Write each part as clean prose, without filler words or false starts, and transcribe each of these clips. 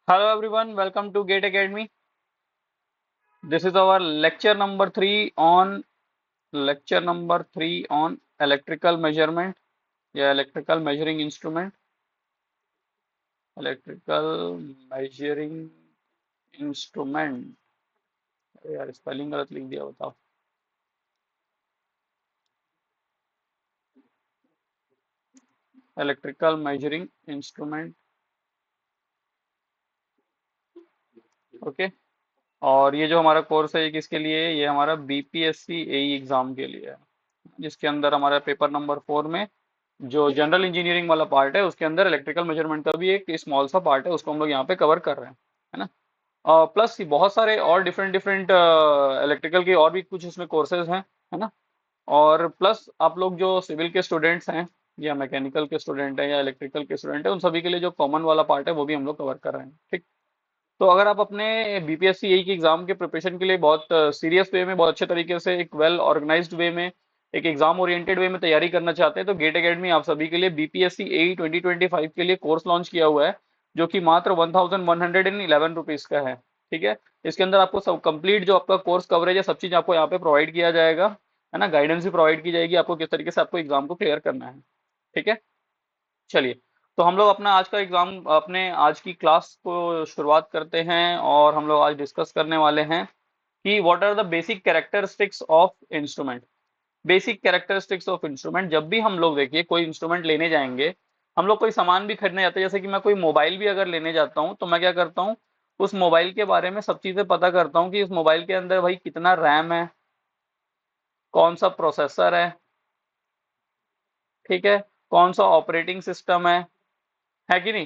Hello everyone, welcome to Gate Academy. This is our lecture number 3 on electrical measurement या electrical measuring instrument. Electrical measuring instrument. अरे यार spelling गलत लिख दिया बताओ. Electrical measuring instrument. ओके. और ये जो हमारा कोर्स है ये किसके लिए है? ये हमारा बीपीएससी एई एग्जाम के लिए है, जिसके अंदर हमारा पेपर नंबर 4 में जो जनरल इंजीनियरिंग वाला पार्ट है उसके अंदर इलेक्ट्रिकल मेजरमेंट का भी एक स्मॉल सा पार्ट है, उसको हम लोग यहाँ पे कवर कर रहे हैं, है ना. प्लस बहुत सारे और डिफरेंट डिफरेंट इलेक्ट्रिकल के और भी कुछ इसमें कोर्सेज हैं, है ना. और प्लस आप लोग जो सिविल के स्टूडेंट्स हैं या मैकेनिकल के स्टूडेंट हैं या इलेक्ट्रिकल के स्टूडेंट हैं, उन सभी के लिए जो कॉमन वाला पार्ट है वो भी हम लोग कवर कर रहे हैं, ठीक. तो अगर आप अपने बीपीएससी यही की एग्जाम के प्रिपरेशन के लिए बहुत सीरियस वे में, बहुत अच्छे तरीके से, एक वेल ऑर्गेनाइज्ड वे में, एक एग्जाम ओरिएंटेड वे में तैयारी करना चाहते हैं, तो गेट एकेडमी आप सभी के लिए बीपीएससी एई 2025 के लिए कोर्स लॉन्च किया हुआ है, जो कि मात्र 1111 रुपीज का है, ठीक है. इसके अंदर आपको सब कंप्लीट जो आपका कोर्स कवरेज है, सब चीज आपको यहाँ पे प्रोवाइड किया जाएगा, है ना. गाइडेंस भी प्रोवाइड की जाएगी आपको किस तरीके से आपको एग्जाम को क्लियर करना है, ठीक है. चलिए, तो हम लोग अपना आज का एग्जाम, अपने आज की क्लास को शुरुआत करते हैं, और हम लोग आज डिस्कस करने वाले हैं कि what are the basic characteristics of instrument. Basic characteristics of instrument. जब भी हम लोग देखिए कोई इंस्ट्रूमेंट लेने जाएंगे, हम लोग कोई सामान भी खरीदने जाते हैं, जैसे कि मैं कोई मोबाइल भी अगर लेने जाता हूँ, तो मैं क्या करता हूँ, उस मोबाइल के बारे में सब चीजें पता करता हूँ कि इस मोबाइल के अंदर भाई कितना रैम है, कौन सा प्रोसेसर है, ठीक है, कौन सा ऑपरेटिंग सिस्टम है कि नहीं,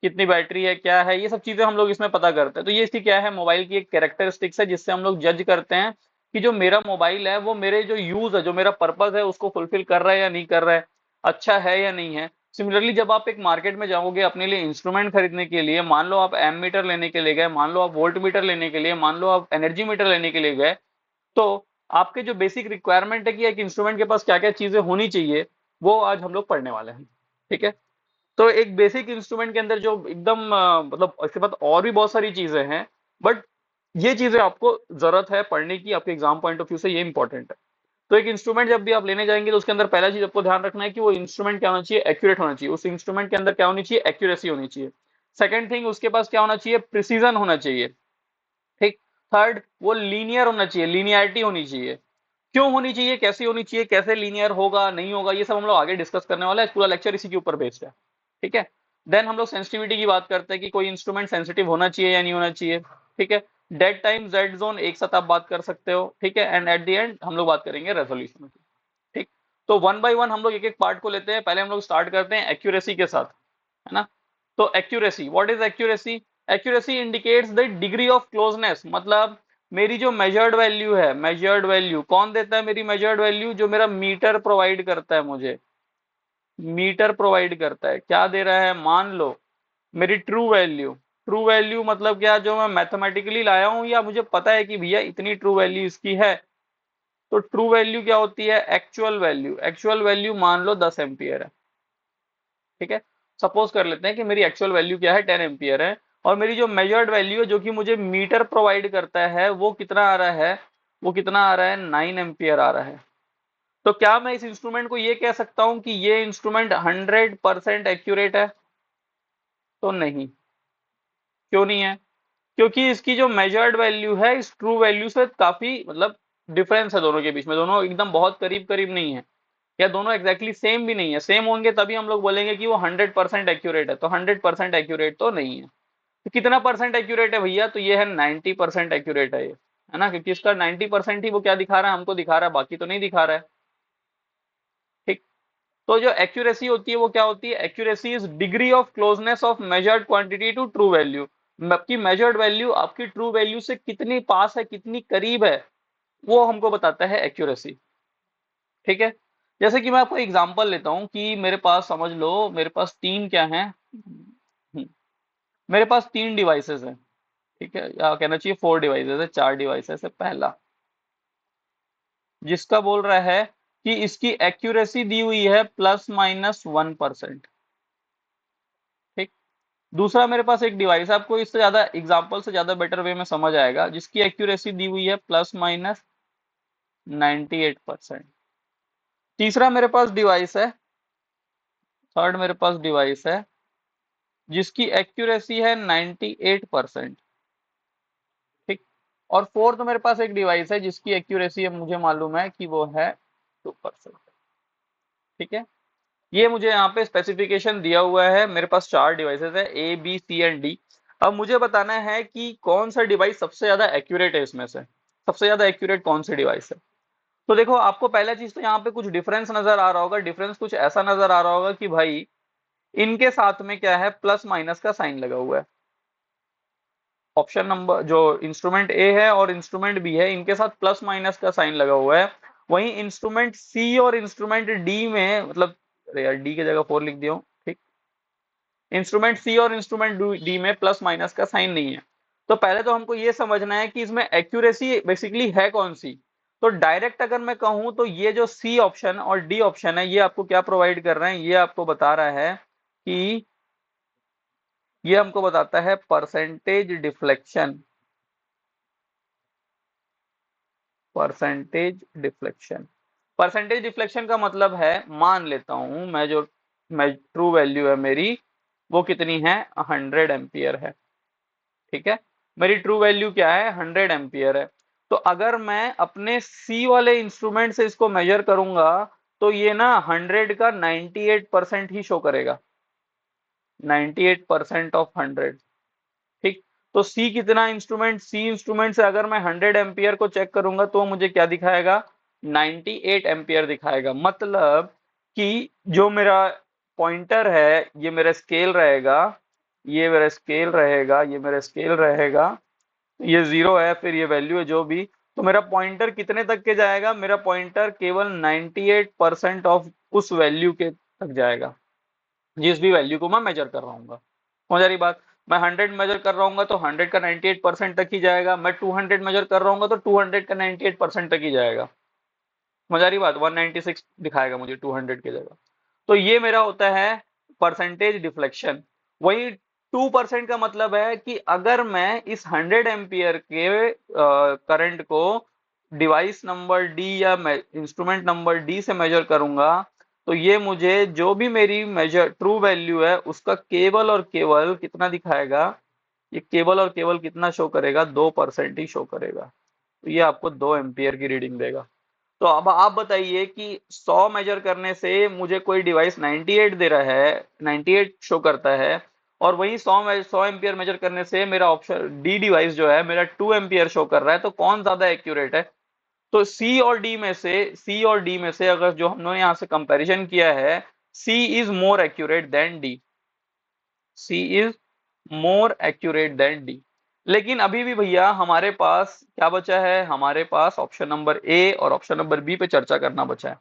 कितनी बैटरी है, क्या है, ये सब चीजें हम लोग इसमें पता करते हैं. तो ये इसकी क्या है, मोबाइल की एक कैरेक्टरिस्टिक्स है, जिससे हम लोग जज करते हैं कि जो मेरा मोबाइल है वो मेरे जो यूज है, जो मेरा पर्पज है, उसको फुलफिल कर रहा है या नहीं कर रहा है, अच्छा है या नहीं है. सिमिलरली जब आप एक मार्केट में जाओगे अपने लिए इंस्ट्रूमेंट खरीदने के लिए, मान लो आप एम मीटर लेने के लिए गए, मान लो आप वोल्ट मीटर लेने के लिए, मान लो आप एनर्जी मीटर लेने के लिए गए, तो आपके जो बेसिक रिक्वायरमेंट है कि एक इंस्ट्रूमेंट के पास क्या क्या चीजें होनी चाहिए, वो आज हम लोग पढ़ने वाले हैं, ठीक है. तो एक बेसिक इंस्ट्रूमेंट के अंदर जो एकदम मतलब इसके बाद और भी बहुत सारी चीजें हैं, बट ये चीजें आपको जरूरत है पढ़ने की, आपके एग्जाम पॉइंट ऑफ व्यू से ये इंपॉर्टेंट है. तो एक इंस्ट्रूमेंट जब भी आप लेने जाएंगे, तो उसके अंदर पहला चीज आपको ध्यान रखना है कि वो इंस्ट्रूमेंट क्या होना चाहिए, एक्यूरेट होना चाहिए. उस इंस्ट्रूमेंट के अंदर क्या होनी चाहिए, एक्यूरेसी होनी चाहिए. सेकंड थिंग, उसके पास क्या होना चाहिए, प्रिसीजन होना चाहिए, ठीक. थर्ड, वो लीनियर होना चाहिए, लीनियरिटी होनी चाहिए. क्यों होनी चाहिए, कैसी होनी चाहिए, कैसे लीनियर होगा नहीं होगा, ये सब हम लोग आगे डिस्कस करने वाला है. पूरा लेक्चर इसी के ऊपर बेस्ड है, ठीक है. देन हम लोग सेंसिटिविटी की बात करते हैं कि कोई इंस्ट्रूमेंट सेंसिटिव होना चाहिए या नहीं होना चाहिए, ठीक है. डेड टाइम, जेड जोन, एक साथ आप बात कर सकते हो, ठीक है. एंड एट द एंड हम लोग बात करेंगे रेजोल्यूशन की, ठीक. तो वन बाय वन हम लोग एक एक पार्ट को लेते हैं. पहले हम लोग स्टार्ट करते हैं एक्यूरेसी के साथ, है ना. तो accuracy, what is accuracy. Accuracy indicates the degree of closeness. मतलब मेरी जो मेजर्ड वैल्यू है, मेजर्ड वैल्यू कौन देता है, मेरी मेजर्ड वैल्यू जो मेरा मीटर प्रोवाइड करता है, मुझे मीटर प्रोवाइड करता है, क्या दे रहा है, मान लो मेरी ट्रू वैल्यू. ट्रू वैल्यू मतलब क्या, जो मैं मैथमेटिकली लाया हूं, या मुझे पता है कि भैया इतनी ट्रू वैल्यू इसकी है. तो ट्रू वैल्यू क्या होती है, एक्चुअल वैल्यू. एक्चुअल वैल्यू मान लो 10 एम्पियर है, ठीक है. सपोज कर लेते हैं कि मेरी एक्चुअल वैल्यू क्या है, 10 एम्पियर है, और मेरी जो मेजर्ड वैल्यू है, जो कि मुझे मीटर प्रोवाइड करता है, वो कितना आ रहा है, वो कितना आ रहा है, 9 एम्पियर आ रहा है. तो क्या मैं इस इंस्ट्रूमेंट को ये कह सकता हूं कि ये इंस्ट्रूमेंट 100% एक्यूरेट है, तो नहीं. क्यों नहीं है, क्योंकि इसकी जो मेजर्ड वैल्यू है इस ट्रू वैल्यू से काफी मतलब डिफरेंस है दोनों के बीच में, दोनों एकदम बहुत करीब करीब नहीं है, या दोनों एग्जैक्टली सेम भी नहीं है. सेम होंगे तभी हम लोग बोलेंगे कि वो 100% एक्यूरेट है, तो 100% एक्यूरेट तो नहीं है. तो कितना परसेंट एक्यूरेट है भैया, तो ये है 90% एक्यूरेट है ये, है ना. क्योंकि इसका 90% ही वो क्या दिखा रहा है, हमको दिखा रहा है, बाकी तो नहीं दिखा रहा है, ठीक. तो जो एक्यूरेसी होती है वो क्या होती है, accuracy is degree of closeness of measured quantity to true value. आपकी मेजर्ड वैल्यू आपकी ट्रू वैल्यू से कितनी पास है, कितनी करीब है, वो हमको बताता है एक्यूरेसी, ठीक है. जैसे कि मैं आपको एग्जांपल लेता हूं कि मेरे पास, समझ लो मेरे पास तीन क्या है, मेरे पास तीन डिवाइसेस हैं, ठीक है, या कहना चाहिए 4 डिवाइसेस है, 4 डिवाइसेस है. पहला जिसका बोल रहा है कि इसकी एक्यूरेसी दी हुई है ±1%, ठीक. दूसरा मेरे पास एक डिवाइस है, आपको इससे ज्यादा एग्जांपल से ज्यादा बेटर वे में समझ आएगा, जिसकी एक्यूरेसी दी हुई है +-98%। तीसरा मेरे पास डिवाइस है, थर्ड मेरे पास डिवाइस है जिसकी एक्यूरेसी है 98%। ठीक। और फोर्थ मेरे पास एक डिवाइस है जिसकी एक्यूरेसी है, मुझे मालूम है कि वो है 2%। ठीक है। ये मुझे यहाँ पे स्पेसिफिकेशन दिया हुआ है, मेरे पास चार डिवाइसेस है, A B C and D. अब मुझे बताना है कि कौन सा डिवाइस सबसे ज्यादा एक्यूरेट है इसमें से, सबसे ज्यादा एक्यूरेट कौन सी डिवाइस है। तो देखो, आपको पहला चीज तो यहाँ पे कुछ डिफरेंस नजर आ रहा होगा, डिफरेंस कुछ ऐसा नजर आ रहा होगा कि भाई इनके साथ में क्या है, प्लस माइनस का साइन लगा हुआ है। ऑप्शन नंबर जो इंस्ट्रूमेंट ए है और इंस्ट्रूमेंट बी है, इनके साथ प्लस माइनस का साइन लगा हुआ है। वहीं इंस्ट्रूमेंट सी और इंस्ट्रूमेंट डी में, मतलब अरे यार डी की जगह 4 लिख दिया हूं, ठीक। इंस्ट्रूमेंट सी और इंस्ट्रूमेंट डी में प्लस माइनस का साइन नहीं है। तो पहले तो हमको ये समझना है कि इसमें एक्यूरेसी बेसिकली है कौन सी। तो डायरेक्ट अगर मैं कहूं तो ये जो सी ऑप्शन और डी ऑप्शन है, ये आपको क्या प्रोवाइड कर रहे हैं, ये आपको बता रहा है कि ये हमको बताता है percentage deflection. Percentage deflection, percentage deflection का मतलब है, मान लेता हूं मैं ट्रू वैल्यू है मेरी, वो कितनी है, 100 एम्पियर है। ठीक है। मेरी ट्रू वैल्यू क्या है, 100 एम्पियर है। तो अगर मैं अपने सी वाले इंस्ट्रूमेंट से इसको मेजर करूंगा, तो ये ना 100 का 98% ही शो करेगा, 98% ऑफ 100। ठीक। तो सी कितना इंस्ट्रूमेंट, सी इंस्ट्रूमेंट से अगर मैं 100 एम्पियर को चेक करूंगा तो मुझे क्या दिखाएगा, 98 एम्पियर दिखाएगा। मतलब कि जो मेरा पॉइंटर है, ये मेरा स्केल रहेगा, ये मेरा स्केल रहेगा, ये मेरा स्केल रहेगा, ये जीरो है, फिर ये वैल्यू है जो भी। तो मेरा पॉइंटर कितने तक के जाएगा, मेरा पॉइंटर केवल 98% ऑफ उस वैल्यू के तक जाएगा, जिस भी वैल्यू को मैं मेजर कर रहा हूँ। समझ आ रही बात। मैं 100 मेजर कर रहा हूँ तो 100 का 98% तक ही जाएगा, मैं 200 मेजर कर रहा हूँ तो 200 का 98% तक ही जाएगा। समझ आ रही बात। 196 दिखाएगा मुझे 200 की जगह। तो ये मेरा होता है परसेंटेज डिफ्लेक्शन। वही 2% का मतलब है कि अगर मैं इस 100 एम्पियर के करंट को डिवाइस नंबर डी या इंस्ट्रूमेंट नंबर डी से मेजर करूंगा, तो ये मुझे जो भी मेरी मेजर ट्रू वैल्यू है उसका केवल और केवल कितना दिखाएगा, ये केवल और केवल कितना शो करेगा, 2% ही शो करेगा। तो ये आपको 2 एम्पियर की रीडिंग देगा। तो अब आप बताइए कि 100 मेजर करने से मुझे कोई डिवाइस 98 दे रहा है, 98 शो करता है, और वही 100 एम्पियर मेजर करने से मेरा ऑप्शन डी डिवाइस जो है मेरा 2 एम्पियर शो कर रहा है। तो कौन ज्यादा एक्यूरेट है। तो सी और डी में से अगर जो हमने यहाँ से कंपैरिजन किया है, C is more accurate than D, C is more accurate than D. लेकिन अभी भी भैया हमारे पास क्या बचा है, हमारे पास ऑप्शन नंबर ए और ऑप्शन नंबर बी पे चर्चा करना बचा है।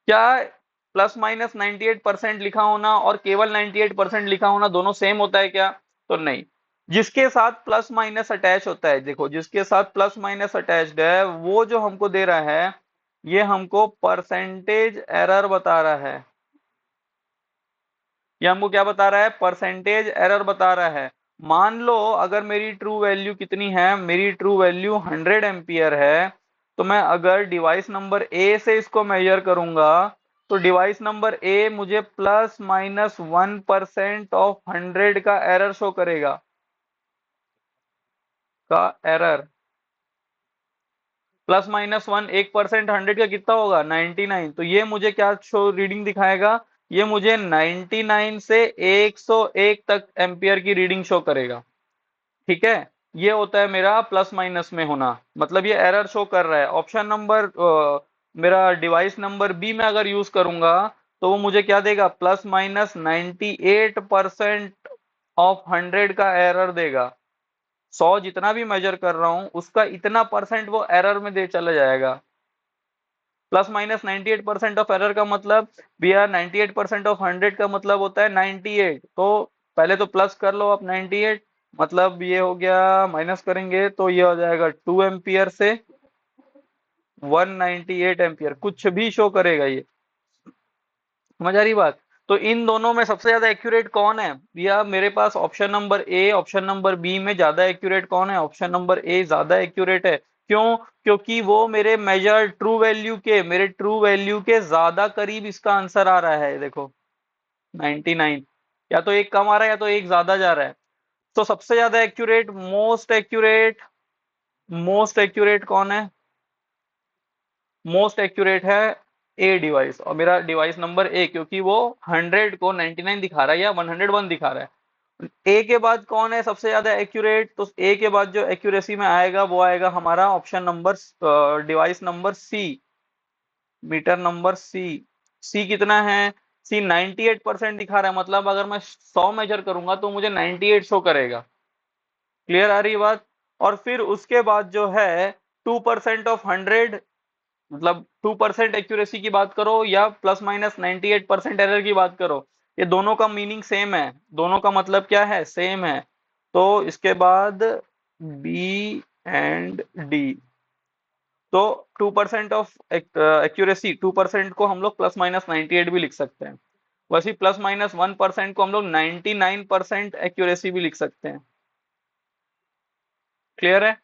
क्या +-98% लिखा होना और केवल 98% लिखा होना दोनों सेम होता है क्या, तो नहीं। जिसके साथ प्लस माइनस अटैच होता है, देखो जिसके साथ प्लस माइनस अटैच्ड है वो जो हमको दे रहा है, ये हमको परसेंटेज एरर बता रहा है। ये हमको क्या बता रहा है, परसेंटेज एरर बता रहा है। मान लो अगर मेरी ट्रू वैल्यू कितनी है, मेरी ट्रू वैल्यू 100 एम्पियर है, तो मैं अगर डिवाइस नंबर ए से इसको मेजर करूंगा, तो डिवाइस नंबर ए मुझे +-1% ऑफ 100 का एरर शो करेगा, का एरर। +-1 1% 100 का कितना होगा, 99। तो ये मुझे क्या शो रीडिंग दिखाएगा, ये मुझे 99 से 101 तक एम्पियर की रीडिंग शो करेगा। ठीक है। ये होता है मेरा प्लस माइनस में होना, मतलब ये एरर शो कर रहा है। ऑप्शन नंबर मेरा डिवाइस नंबर बी में अगर यूज करूंगा, तो वो मुझे क्या देगा, +-98% ऑफ 100 का एरर देगा। 100 जितना भी मेजर कर रहा हूं उसका इतना परसेंट वो एरर में दे चला जाएगा। +-98% ऑफ एरर का मतलब भैया 98% ऑफ 100 का मतलब होता है 98। तो पहले तो प्लस कर लो आप 98, मतलब ये हो गया, माइनस करेंगे तो ये हो जाएगा 2 एम्पियर से 198 एम्पियर, कुछ भी शो करेगा ये। समझ आ रही बात। तो इन दोनों में सबसे ज्यादा एक्यूरेट कौन है? या मेरे पास option number A, option number B में ज्यादा एक्यूरेट कौन है? ऑप्शन नंबर ए ज्यादा एक्यूरेट है। क्यों? क्योंकि वो मेरे मेजर ट्रू वैल्यू के, मेरे ट्रू वैल्यू के ज्यादा करीब इसका आंसर आ रहा है। देखो 99, या तो एक कम आ रहा है या तो एक ज्यादा जा रहा है। तो सबसे ज्यादा एक्यूरेट, मोस्ट एक्यूरेट कौन है? मोस्ट एक्यूरेट है ए डिवाइस, और मेरा डिवाइस नंबर ए, क्योंकि वो 100 को 99 दिखा रहा है या 101 दिखा रहा है। ए के बाद कौन है सबसे ज्यादा एक्यूरेट? तो ए के बाद जो एक्यूरेसी में आएगा वो आएगा हमारा option number, device number C, meter number C. C कितना है? सी 98% दिखा रहा है, मतलब अगर मैं 100 मेजर करूंगा तो मुझे 98 शो करेगा। क्लियर आ रही है बात? और फिर उसके बाद जो है 2% ऑफ 100, मतलब 2% एक्यूरेसी की बात करो या प्लस माइनस 98% एरर की बात करो, ये दोनों का मीनिंग सेम है, दोनों का मतलब क्या है? सेम है। तो इसके बाद बी एंड डी। तो 2% ऑफ एक्यूरेसी, 2% को हम लोग प्लस माइनस 98 भी लिख सकते हैं। वैसे प्लस माइनस 1% को हम लोग 99% एक्यूरेसी भी लिख सकते हैं। क्लियर है?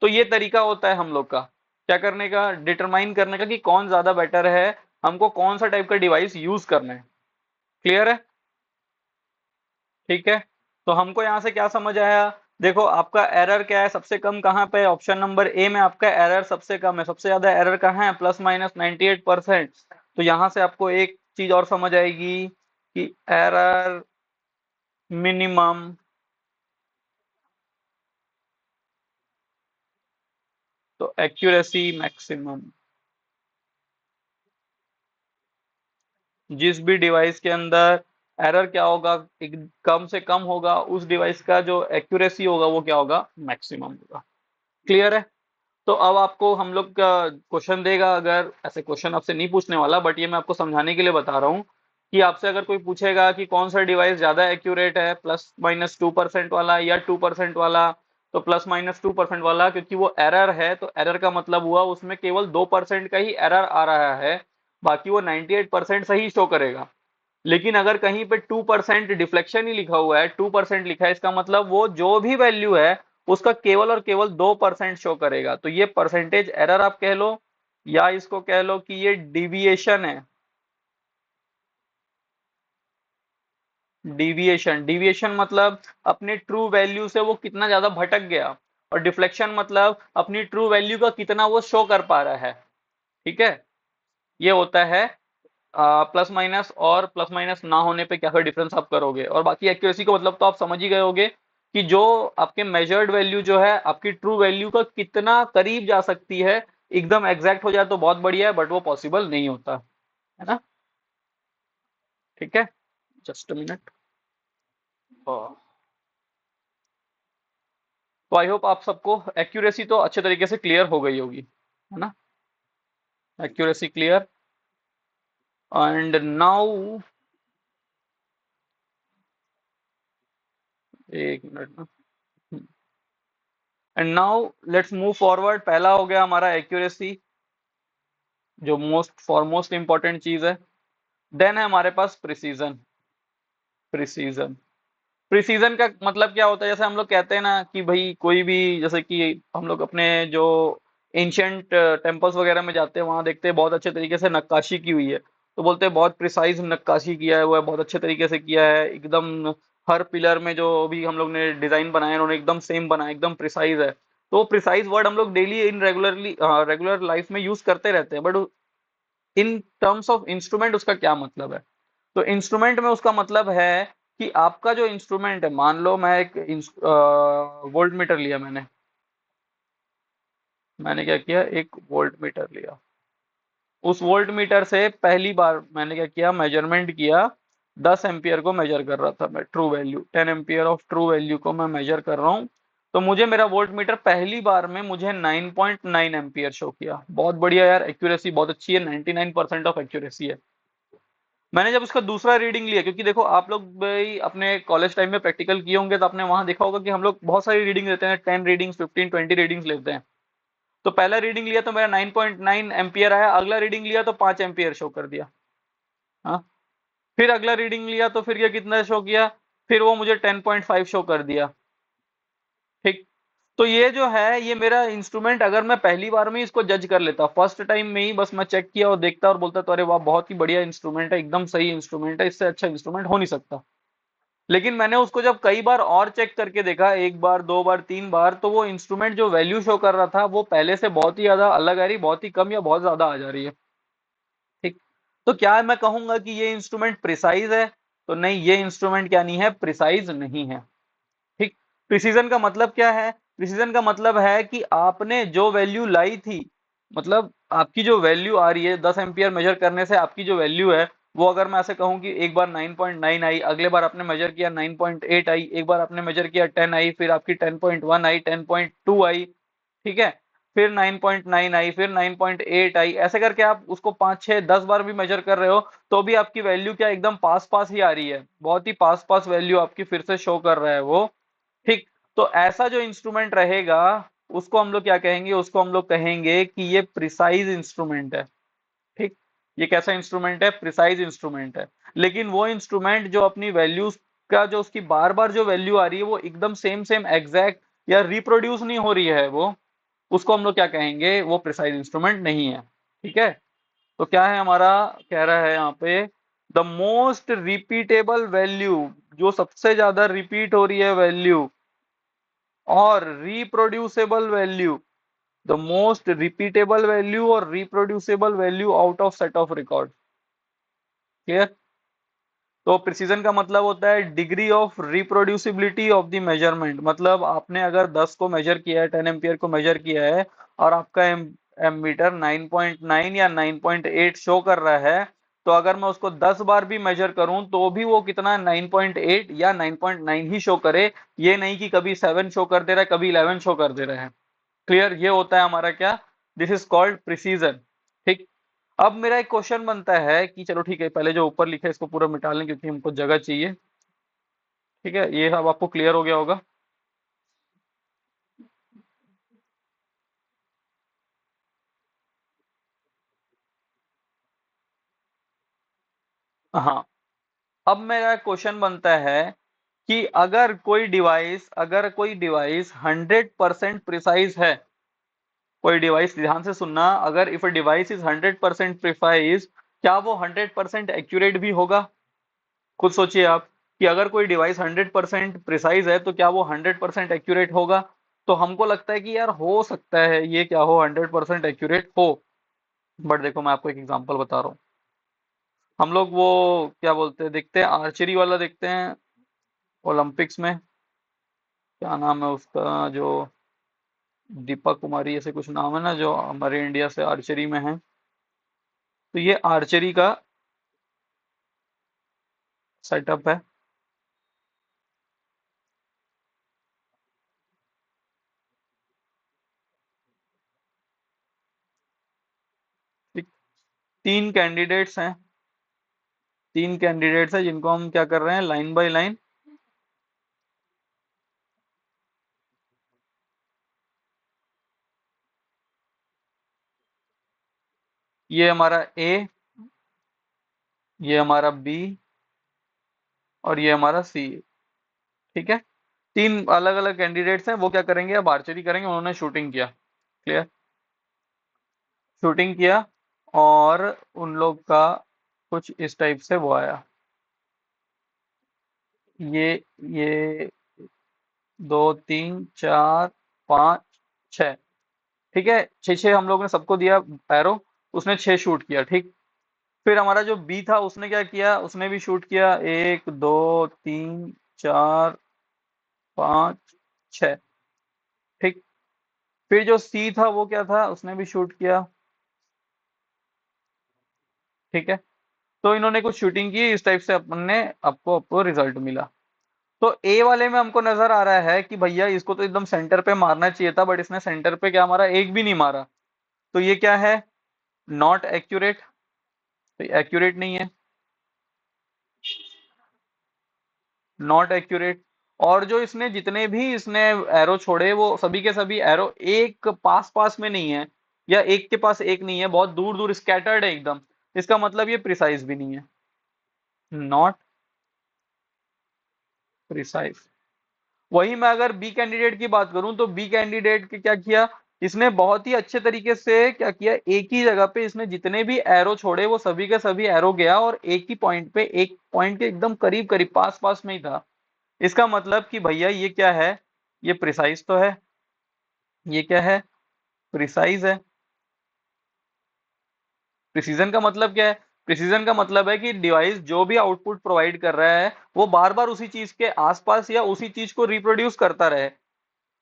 तो ये तरीका होता है हम लोग का क्या करने का, डिटरमाइन करने का कि कौन ज्यादा बेटर है, हमको कौन सा टाइप का डिवाइस यूज करना है। क्लियर है? ठीक है। तो हमको यहां से क्या समझ आया? देखो आपका एरर क्या है, सबसे कम कहाँ पे? ऑप्शन नंबर ए में आपका एरर सबसे कम है। सबसे ज्यादा एरर कहाँ है? Plus minus 98%। तो यहां से आपको एक चीज और समझ आएगी कि एरर मिनिमम तो एक्यूरेसी मैक्सिमम। जिस भी डिवाइस के अंदर एरर क्या होगा, एक कम से कम होगा, उस डिवाइस का जो एक्यूरेसी होगा वो क्या होगा? मैक्सिमम होगा। क्लियर है? तो अब आपको हम लोग का क्वेश्चन देगा, अगर ऐसे क्वेश्चन आपसे नहीं पूछने वाला, बट ये मैं आपको समझाने के लिए बता रहा हूँ कि आपसे अगर कोई पूछेगा कि कौन सा डिवाइस ज्यादा एक्यूरेट है, प्लस माइनस 2% वाला या 2% वाला, तो प्लस माइनस 2% वाला, क्योंकि वो एरर है तो एरर का मतलब हुआ उसमें केवल 2% का ही एरर आ रहा है, बाकी वो 98% सही शो करेगा। लेकिन अगर कहीं पे 2% डिफ्लेक्शन ही लिखा हुआ है, 2% लिखा है, इसका मतलब वो जो भी वैल्यू है उसका केवल और केवल 2% शो करेगा। तो ये परसेंटेज एरर आप कह लो, या इसको कह लो कि ये डिविएशन है। डिविएशन, डिविएशन मतलब अपने ट्रू वैल्यू से वो कितना ज्यादा भटक गया, और डिफ्लेक्शन मतलब अपनी ट्रू वैल्यू का कितना वो शो कर पा रहा है। ठीक है? ये होता है प्लस माइनस, और प्लस माइनस ना होने पे क्या डिफरेंस आप करोगे। और बाकी एक्यूरेसी का मतलब तो आप समझ ही गए होगे कि जो आपके मेजर्ड वैल्यू जो है आपकी ट्रू वैल्यू का कितना करीब जा सकती है। एकदम एग्जैक्ट हो जाए तो बहुत बढ़िया है, बट वो पॉसिबल नहीं होता है ना। ठीक है, जस्ट अ मिनट। तो आई होप आप सबको एक्यूरेसी तो अच्छे तरीके से क्लियर हो गई होगी, है ना। Accuracy clear. एंड नाउ, एक मिनट ना, and now let's move forward. पहला हो गया हमारा एक्यूरेसी, जो मोस्ट फॉरमोस्ट इंपॉर्टेंट चीज है। देन है हमारे पास प्रिसीजन। प्रिसीजन, प्रिसीजन का मतलब क्या होता है? जैसे हम लोग कहते हैं ना कि भाई कोई भी, जैसे कि हम लोग अपने जो एंशियंट टेम्पल्स वगैरह में जाते हैं, वहां देखते हैं बहुत अच्छे तरीके से नक्काशी की हुई है, तो बोलते हैं बहुत प्रिसाइज नक्काशी किया है, वो है बहुत अच्छे तरीके से किया है एकदम। हर पिलर में जो भी हम लोग ने डिजाइन बनाया है उन्होंने एकदम सेम बनाया, एकदम प्रिसाइज है। तो प्रिसाइज वर्ड हम लोग डेली इन रेगुलर लाइफ में यूज करते रहते हैं, but in terms of instrument उसका क्या मतलब है? तो इंस्ट्रूमेंट में उसका मतलब है कि आपका जो इंस्ट्रूमेंट है, मान लो मैं एक वोल्ट मीटर लिया, मैंने क्या किया, एक वोल्ट मीटर लिया। उस वोल्ट मीटर से पहली बार मैंने क्या किया, मेजरमेंट किया। 10 एम्पियर को मेजर कर रहा था मैं, true value 10 ampere of true value को मैं मेजर कर रहा हूँ। तो मुझे मेरा वोल्ट मीटर पहली बार में मुझे 9.9 एम्पियर शो किया। बहुत बढ़िया यार, एक्यूरेसी बहुत अच्छी है, 99% ऑफ एक्यूरेसी है। मैंने जब उसका दूसरा रीडिंग लिया, क्योंकि देखो आप लोग भाई अपने कॉलेज टाइम में प्रैक्टिकल किए होंगे, तो आपने वहां देखा होगा कि हम लोग बहुत सारी रीडिंग लेते हैं, 10 रीडिंग्स, 15, 20 रीडिंग्स लेते हैं। तो पहला रीडिंग लिया तो मेरा 9.9 एम्पियर आया, अगला रीडिंग लिया तो 5 एम्पियर शो कर दिया। हाँ, फिर अगला रीडिंग लिया तो फिर ये कितना शो किया, फिर वो मुझे 10.5 शो कर दिया। ठीक। तो ये जो है ये मेरा इंस्ट्रूमेंट, अगर मैं पहली बार में ही इसको जज कर लेता, फर्स्ट टाइम में ही बस मैं चेक किया और देखता और बोलता तो अरे वाह बहुत ही बढ़िया इंस्ट्रूमेंट है, एकदम सही इंस्ट्रूमेंट है, इससे अच्छा इंस्ट्रूमेंट हो नहीं सकता। लेकिन मैंने उसको जब कई बार और चेक करके देखा, एक बार, दो बार, तीन बार, तो वो इंस्ट्रूमेंट जो वैल्यू शो कर रहा था वो पहले से बहुत ही ज्यादा अलग आ रही, बहुत ही कम या बहुत ज्यादा आ जा रही है। ठीक। तो क्या मैं कहूंगा कि ये इंस्ट्रूमेंट प्रिसाइज है? तो नहीं, ये इंस्ट्रूमेंट क्या नहीं है, प्रिसाइज नहीं है। ठीक। प्रिसीजन का मतलब क्या है? प्रिसीजन का मतलब है कि आपने जो वैल्यू लाई थी, मतलब आपकी जो वैल्यू आ रही है 10 एम्पियर मेजर करने से आपकी जो वैल्यू है, वो अगर मैं ऐसे कहूं कि एक बार 9.9 आई, अगले बार आपने मेजर किया 9.8 आई, एक बार आपने मेजर किया 10 आई, फिर आपकी 10.1 आई, 10.2 आई, ठीक है, फिर 9.9 आई, फिर 9.8 आई, ऐसे करके आप उसको 5 6 10 बार भी मेजर कर रहे हो, तो भी आपकी वैल्यू क्या एकदम पास पास ही आ रही है, बहुत ही पास पास वैल्यू आपकी फिर से शो कर रहा है वो। ठीक। तो ऐसा जो इंस्ट्रूमेंट रहेगा उसको हम लोग क्या कहेंगे, उसको हम लोग कहेंगे कि ये प्रिसाइज इंस्ट्रूमेंट है। ठीक। ये कैसा इंस्ट्रूमेंट है? प्रिसाइज इंस्ट्रूमेंट है। लेकिन वो इंस्ट्रूमेंट जो अपनी वैल्यूज का जो उसकी बार बार जो वैल्यू आ रही है वो एकदम सेम सेम एग्जैक्ट या रिप्रोड्यूस नहीं हो रही है वो, उसको हम लोग क्या कहेंगे, वो प्रिसाइज इंस्ट्रूमेंट नहीं है। ठीक है। तो क्या है हमारा, कह रहा है यहाँ पे द मोस्ट रिपीटेबल वैल्यू, जो सबसे ज्यादा रिपीट हो रही है वैल्यू, और reproducible value, the most repeatable value और reproducible value out of set of record. Clear? तो प्रिसीजन का मतलब होता है degree of reproducibility of the measurement, मतलब आपने अगर 10 को मेजर किया है, 10 एम्पियर को मेजर किया है, और आपका एमीटर 9.9 या 9.8 शो कर रहा है, तो अगर मैं उसको 10 बार भी मेजर करूं तो भी वो कितना 9.8 या 9.9 ही शो करे, ये नहीं कि कभी 7 शो कर दे रहा है, कभी 11 शो कर दे रहा है। क्लियर? ये होता है हमारा क्या, दिस इज कॉल्ड प्रिसीजन। ठीक। अब मेरा एक क्वेश्चन बनता है कि चलो ठीक है, पहले जो ऊपर लिखा है इसको पूरा मिटा लें क्योंकि हमको जगह चाहिए। ठीक है, ये अब आपको क्लियर हो गया होगा। हाँ। अब मेरा क्वेश्चन बनता है कि अगर कोई डिवाइस 100% प्रिसाइज है, कोई डिवाइस, ध्यान से सुनना, अगर if a device is 100% precise, क्या वो 100% एक्यूरेट भी होगा? खुद सोचिए आप, कि अगर कोई डिवाइस 100% प्रिसाइज है तो क्या वो 100% एक्यूरेट होगा? तो हमको लगता है कि यार हो सकता है ये क्या हो, 100% एक्यूरेट हो। बट देखो मैं आपको एक एग्जांपल बता रहा हूँ। हम लोग वो क्या बोलते हैं, देखते हैं आर्चरी वाला, देखते हैं ओलंपिक्स में, क्या नाम है उसका, जो दीपा कुमारी ऐसे कुछ नाम है ना, जो हमारे इंडिया से आर्चरी में है। तो ये आर्चरी का सेटअप है। ठीक। तीन कैंडिडेट्स हैं, तीन कैंडिडेट्स हैं जिनको हम क्या कर रहे हैं, लाइन बाय लाइन। ये हमारा ए, ये हमारा बी, और ये हमारा सी। ठीक है। तीन अलग अलग कैंडिडेट्स हैं, वो क्या करेंगे, अब आर्चरी करेंगे, उन्होंने शूटिंग किया। क्लियर? शूटिंग किया, और उन लोग का कुछ इस टाइप से वो आया, ये 2 3 4 5 6। ठीक है, छः छः हम लोग ने सबको दिया एरो, उसने 6 शूट किया। ठीक। फिर हमारा जो बी था उसने क्या किया, उसने भी शूट किया, 1 2 3 4 5 6। ठीक। फिर जो सी था वो क्या था, उसने भी शूट किया। ठीक है। तो इन्होंने कुछ शूटिंग की इस टाइप से, अपन ने आपको रिजल्ट मिला। तो ए वाले में हमको नजर आ रहा है कि भैया इसको तो एकदम सेंटर पे मारना चाहिए था, बट इसने सेंटर पे क्या मारा, एक भी नहीं मारा। तो ये क्या है, नॉट एक्यूरेट, तो एक्यूरेट नहीं है, नॉट एक्यूरेट। और जो इसने जितने भी इसने एरो छोड़े वो सभी के सभी एरो एक पास पास में नहीं है, या एक के पास एक नहीं है, बहुत दूर दूर स्कैटर्ड है एकदम, इसका मतलब ये प्रिसाइज भी नहीं है। Not precise. वही मैं अगर बी कैंडिडेट की बात करूं तो बी कैंडिडेट के क्या किया, इसने बहुत ही अच्छे तरीके से क्या किया, एक ही जगह पे इसने जितने भी एरो छोड़े वो सभी के सभी एरो गया और एक ही पॉइंट पे, एक पॉइंट के एकदम करीब करीब पास पास में ही था। इसका मतलब कि भैया ये क्या है, ये प्रिसाइज तो है, ये क्या है, प्रिसाइज है। प्रिसीजन का मतलब क्या है, प्रिसीजन का मतलब है कि डिवाइस जो भी आउटपुट प्रोवाइड कर रहा है वो बार बार उसी चीज के आसपास या उसी चीज को रिप्रोड्यूस करता रहे।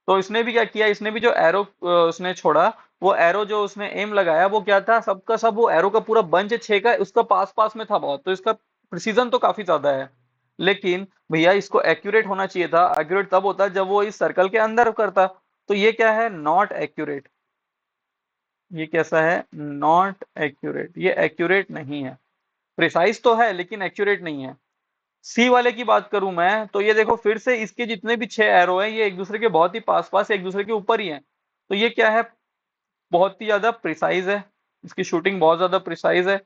तो इसने भी क्या किया, इसने भी जो एरो उसने छोड़ा, वो एरो जो उसने एम लगाया वो क्या था, सबका सब वो एरो का पूरा बंच छह का उसका पास पास में था बहुत, तो इसका प्रिसीजन तो काफी ज्यादा है। लेकिन भैया इसको एक्यूरेट होना चाहिए था, एक्यूरेट तब होता जब वो इस सर्कल के अंदर करता। तो ये क्या है, नॉट एक्यूरेट। ये कैसा है, नॉट एक्यूरेट, ये एक्यूरेट नहीं है। प्रिसाइज तो है लेकिन एक्यूरेट नहीं है। सी वाले की बात करूं मैं तो ये देखो फिर से इसके जितने भी छह एरो हैं ये एक दूसरे के बहुत ही पास पास एक दूसरे के ऊपर ही हैं। तो ये क्या है, बहुत ही ज्यादा प्रिसाइज है, इसकी शूटिंग बहुत ज्यादा प्रिसाइज है।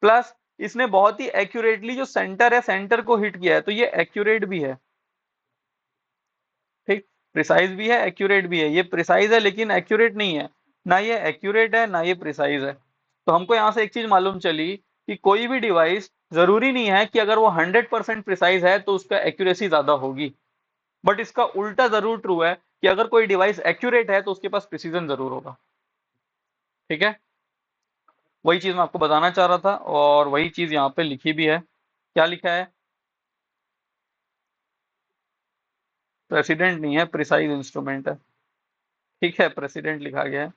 प्लस इसने बहुत ही एक्यूरेटली जो सेंटर है सेंटर को हिट किया है, तो ये एक्यूरेट भी है। ठीक, प्रिसाइज भी है एक्यूरेट भी है, ये प्रिसाइज है लेकिन एक्यूरेट नहीं है। ना ये एक्यूरेट है ना ये प्रिसाइज है। तो हमको यहाँ से एक चीज मालूम चली कि कोई भी डिवाइस जरूरी नहीं है कि अगर वो 100% प्रिसाइज है तो उसका एक्यूरेसी ज्यादा होगी। बट इसका उल्टा जरूर ट्रू है कि अगर कोई डिवाइस एक्यूरेट है तो उसके पास प्रिसीजन जरूर होगा। ठीक है, वही चीज मैं आपको बताना चाह रहा था और वही चीज यहाँ पे लिखी भी है। क्या लिखा है, प्रेसिडेंट नहीं है, प्रिसाइज इंस्ट्रूमेंट है। ठीक है, प्रेसिडेंट लिखा गया है।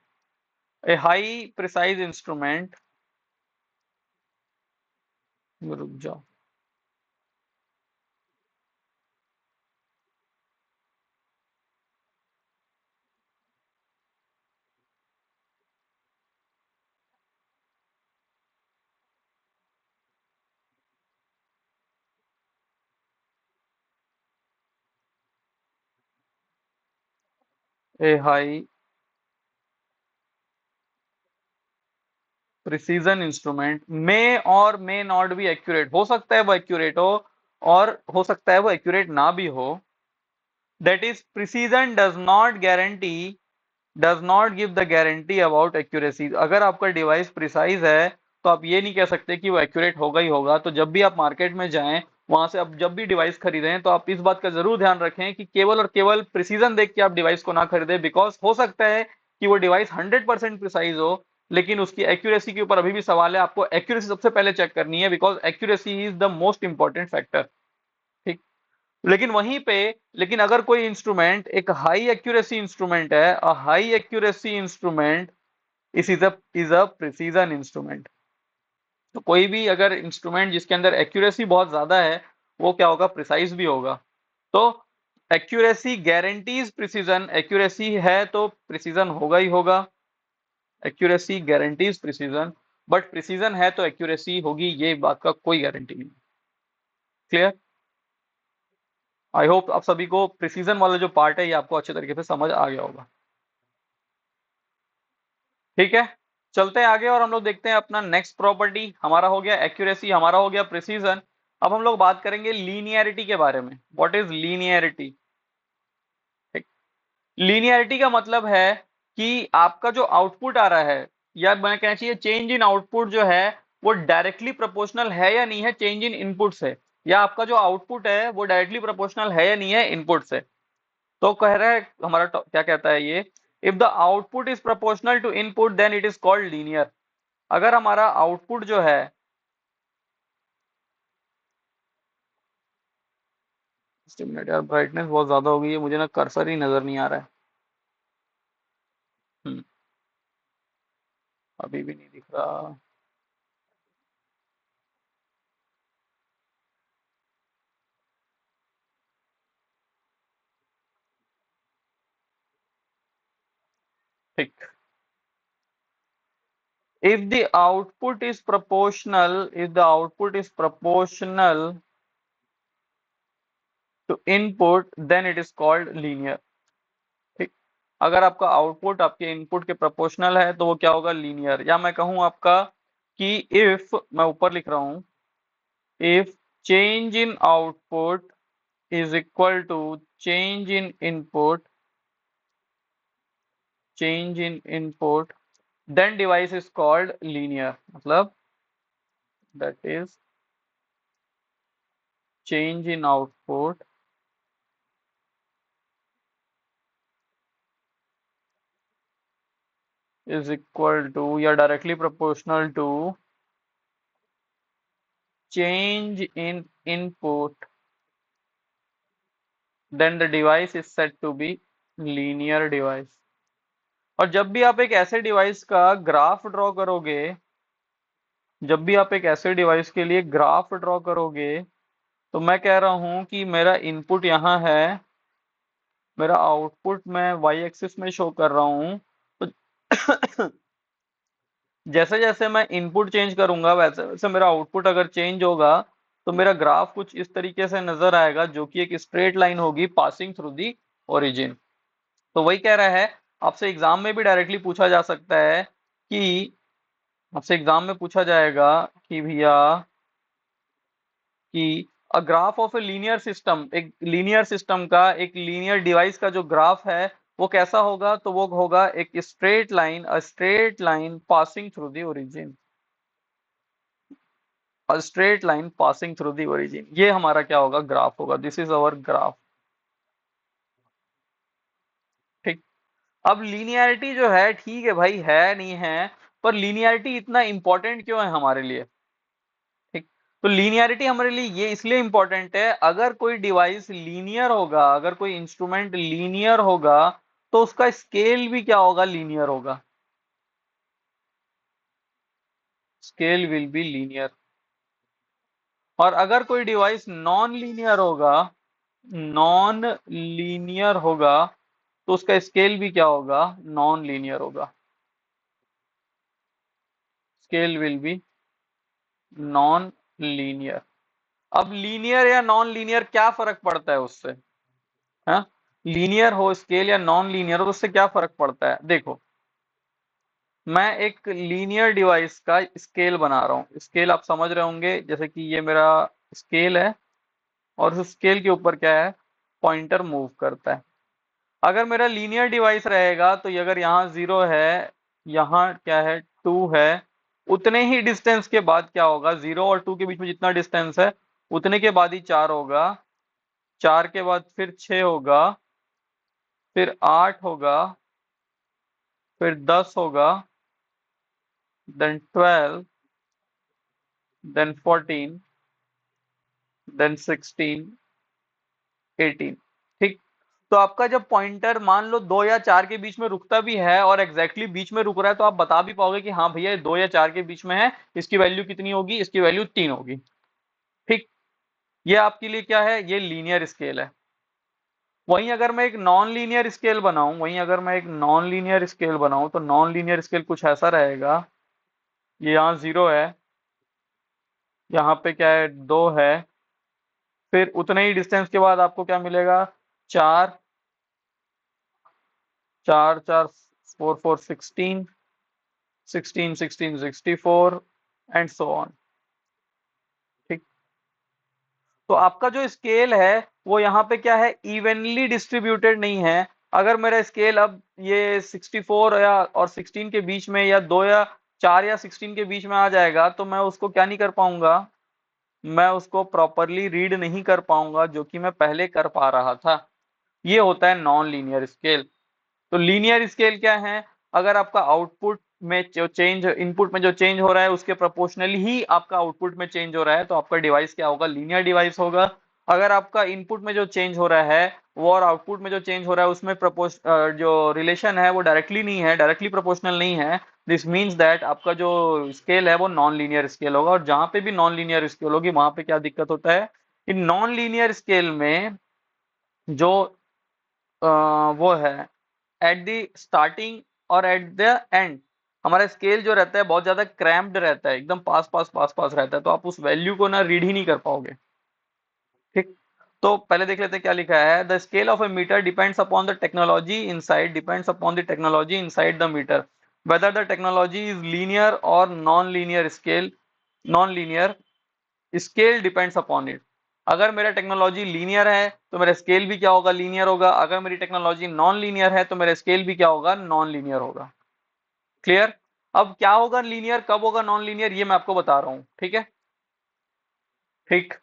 ए हाई प्रिसाइज इंस्ट्रूमेंट, रुक जाओ, ए हाई प्रिसीजन इंस्ट्रूमेंट में और मे नॉट भी एक्यूरेट, हो सकता है वो एक्यूरेट हो और हो सकता है वो एक्यूरेट ना भी हो। That is precision does not give the guarantee about accuracy. अगर आपका डिवाइस प्रिसाइज है तो आप ये नहीं कह सकते कि वो एक्यूरेट होगा ही होगा। तो जब भी आप मार्केट में जाएं, वहां से आप जब भी डिवाइस खरीदें तो आप इस बात का जरूर ध्यान रखें कि केवल और केवल प्रिसीजन देख के आप डिवाइस को ना खरीदें, बिकॉज हो सकता है कि वो डिवाइस 100% प्रिसाइज हो लेकिन उसकी एक्यूरेसी के ऊपर अभी भी सवाल है। आपको एक्यूरेसी सबसे पहले चेक करनी है because accuracy is the most important factor. ठीक, लेकिन वहीं पे, लेकिन अगर कोई इंस्ट्रूमेंट एक हाई एक्यूरेसी इंस्ट्रूमेंट है, a high accuracy instrument is a precision instrument. तो कोई भी अगर इंस्ट्रूमेंट जिसके अंदर एक्यूरेसी बहुत ज्यादा है वो क्या होगा, प्रिसाइज भी होगा। तो एक्यूरेसी गारंटीज प्रिसीजन, एक्यूरेसी है तो प्रिसीजन होगा ही होगा। Accuracy guarantees precision, but precision है तो एक्यूरेसी होगी, ये बात का कोई गारंटी नहीं। क्लियर, आई होप आप सभी को प्रिसीजन वाला जो पार्ट है ये आपको अच्छे तरीके से समझ आ गया होगा। ठीक है, चलते हैं आगे और हम लोग देखते हैं अपना नेक्स्ट प्रॉपर्टी। हमारा हो गया एक्यूरेसी, हमारा हो गया प्रिसीजन। अब हम लोग बात करेंगे लीनियरिटी के बारे में। What is linearity. ठीक, लीनियरिटी का मतलब है कि आपका जो आउटपुट आ रहा है, या मैं कहना चाहिए चेंज इन आउटपुट जो है वो डायरेक्टली प्रोपोर्शनल है या नहीं है चेंज इन इनपुट से, या आपका जो आउटपुट है वो डायरेक्टली प्रोपोर्शनल है या नहीं है इनपुट से। तो कह रहा है हमारा क्या कहता है ये, if the output is proportional to input then it is called linear. अगर हमारा आउटपुट जो है, मिनट यार ब्राइटनेस बहुत ज्यादा हो गई है, मुझे ना कर्सर ही नजर नहीं आ रहा है। हम्म, अभी भी नहीं दिख रहा। ठीक, if the output is proportional, if the output is proportional to input then it is called linear। ठीक, अगर आपका आउटपुट आपके इनपुट के प्रोपोर्शनल है तो वो क्या होगा, लीनियर। या मैं कहूं आपका कि इफ, मैं ऊपर लिख रहा हूं, if change in output is equal to change in input, change in input, then device is called linear. मतलब that is change in output is equal to या directly proportional to change in input, then the device is said to be linear device. और जब भी आप एक ऐसे device का graph draw करोगे, जब भी आप एक ऐसे डिवाइस के लिए ग्राफ ड्रॉ करोगे, तो मैं कह रहा हूं कि मेरा इनपुट यहाँ है, मेरा आउटपुट मैं वाई एक्सिस में शो कर रहा हूं, तो जैसे जैसे मैं इनपुट चेंज करूंगा वैसे वैसे मेरा आउटपुट अगर चेंज होगा, तो मेरा ग्राफ कुछ इस तरीके से नजर आएगा, जो कि एक स्ट्रेट लाइन होगी पासिंग थ्रू दी ओरिजिन। तो वही कह रहा है, आपसे एग्जाम में भी डायरेक्टली पूछा जा सकता है कि आपसे एग्जाम में पूछा जाएगा कि भैया कि a graph of a linear system, एक लीनियर सिस्टम का, एक लीनियर डिवाइस का जो ग्राफ है वो कैसा होगा, तो वो होगा एक straight line, a straight line passing through the origin, a straight line passing through the origin, ये हमारा क्या होगा, ग्राफ होगा, दिस इज अवर ग्राफ। ठीक। अब लीनियरिटी जो है, ठीक है भाई, है नहीं है, पर लीनियरिटी इतना इंपॉर्टेंट क्यों है हमारे लिए? ठीक। तो लीनियरिटी हमारे लिए ये इसलिए इंपॉर्टेंट है, अगर कोई डिवाइस लीनियर होगा, अगर कोई इंस्ट्रूमेंट लीनियर होगा, तो उसका स्केल भी क्या होगा, लीनियर होगा, स्केल विल बी लीनियर। और अगर कोई डिवाइस नॉन लीनियर होगा, नॉन लीनियर होगा, तो उसका स्केल भी क्या होगा, नॉन लीनियर होगा, scale will be non linear. अब लीनियर या नॉन लीनियर क्या फर्क पड़ता है उससे? हाँ, लीनियर हो स्केल या नॉन लीनियर हो, तो उससे क्या फर्क पड़ता है? देखो, मैं एक लीनियर डिवाइस का स्केल बना रहा हूँ, स्केल आप समझ रहे होंगे, जैसे कि ये मेरा स्केल है, और उस स्केल के ऊपर क्या है, पॉइंटर मूव करता है। अगर मेरा लीनियर डिवाइस रहेगा, तो ये अगर यहाँ 0 है, यहाँ क्या है, 2 है, उतने ही डिस्टेंस के बाद क्या होगा, 0 और 2 के बीच में जितना डिस्टेंस है, उतने के बाद ही 4 होगा, 4 के बाद फिर 6 होगा, फिर 8 होगा, फिर 10 होगा, देन 12, देन 14, देन 16, 18। ठीक। तो आपका जब पॉइंटर मान लो 2 या 4 के बीच में रुकता भी है, और एग्जैक्टली बीच में रुक रहा है, तो आप बता भी पाओगे कि हाँ भैया 2 या 4 के बीच में है, इसकी वैल्यू कितनी होगी, इसकी वैल्यू 3 होगी। ठीक। ये आपके लिए क्या है, ये लीनियर स्केल है। वहीं अगर मैं एक नॉन लीनियर स्केल बनाऊं, वहीं अगर मैं एक नॉन लीनियर स्केल बनाऊं, तो नॉन लीनियर स्केल कुछ ऐसा रहेगा, ये यहाँ 0 है, यहाँ पे क्या है, 2 है, फिर उतने ही डिस्टेंस के बाद आपको क्या मिलेगा, 4, 4 4 4 4 16, 16 16 64, एंड सो ऑन। ठीक। तो आपका जो स्केल है वो यहाँ पे क्या है, इवनली डिस्ट्रीब्यूटेड नहीं है। अगर मेरा स्केल अब ये 64 या और 16 के बीच में, या 2 या 4 या 16 के बीच में आ जाएगा, तो मैं उसको क्या नहीं कर पाऊंगा, मैं उसको प्रॉपरली रीड नहीं कर पाऊंगा, जो कि मैं पहले कर पा रहा था। ये होता है नॉन लीनियर स्केल। तो लीनियर स्केल क्या है, अगर आपका आउटपुट में जो चेंज, इनपुट में जो चेंज हो रहा है उसके प्रोपोर्शनली ही आपका आउटपुट में चेंज हो रहा है, तो आपका डिवाइस क्या होगा, लीनियर डिवाइस होगा। अगर आपका इनपुट में जो चेंज हो रहा है वो और आउटपुट में जो चेंज हो रहा है उसमें जो रिलेशन है वो डायरेक्टली नहीं है, डायरेक्टली प्रोपोर्शनल नहीं है, दिस मीन्स दैट आपका जो स्केल है वो नॉन लीनियर स्केल होगा। और जहां पे भी नॉन लीनियर स्केल होगी, वहां पे क्या दिक्कत होता है, इन नॉन लीनियर स्केल में जो वो है, एट द स्टार्टिंग और एट द एंड, हमारा स्केल जो रहता है बहुत ज्यादा क्रैम्प्ड रहता है, एकदम पास पास पास पास रहता है, तो आप उस वैल्यू को ना रीड ही नहीं कर पाओगे। ठीक। तो पहले देख लेते हैं क्या लिखा है, the scale of a meter depends upon the technology inside, depends upon the technology inside the meter, whether the technology is linear और non linear scale, non linear, scale depends upon it. अगर मेरा technology linear है तो मेरा scale भी क्या होगा, linear होगा। अगर मेरी टेक्नोलॉजी नॉन लीनियर है तो मेरा स्केल भी क्या होगा, नॉन लीनियर होगा। क्लियर। अब क्या होगा लीनियर, कब होगा नॉन लीनियर, ये मैं आपको बता रहा हूं, ठीक है। ठीक।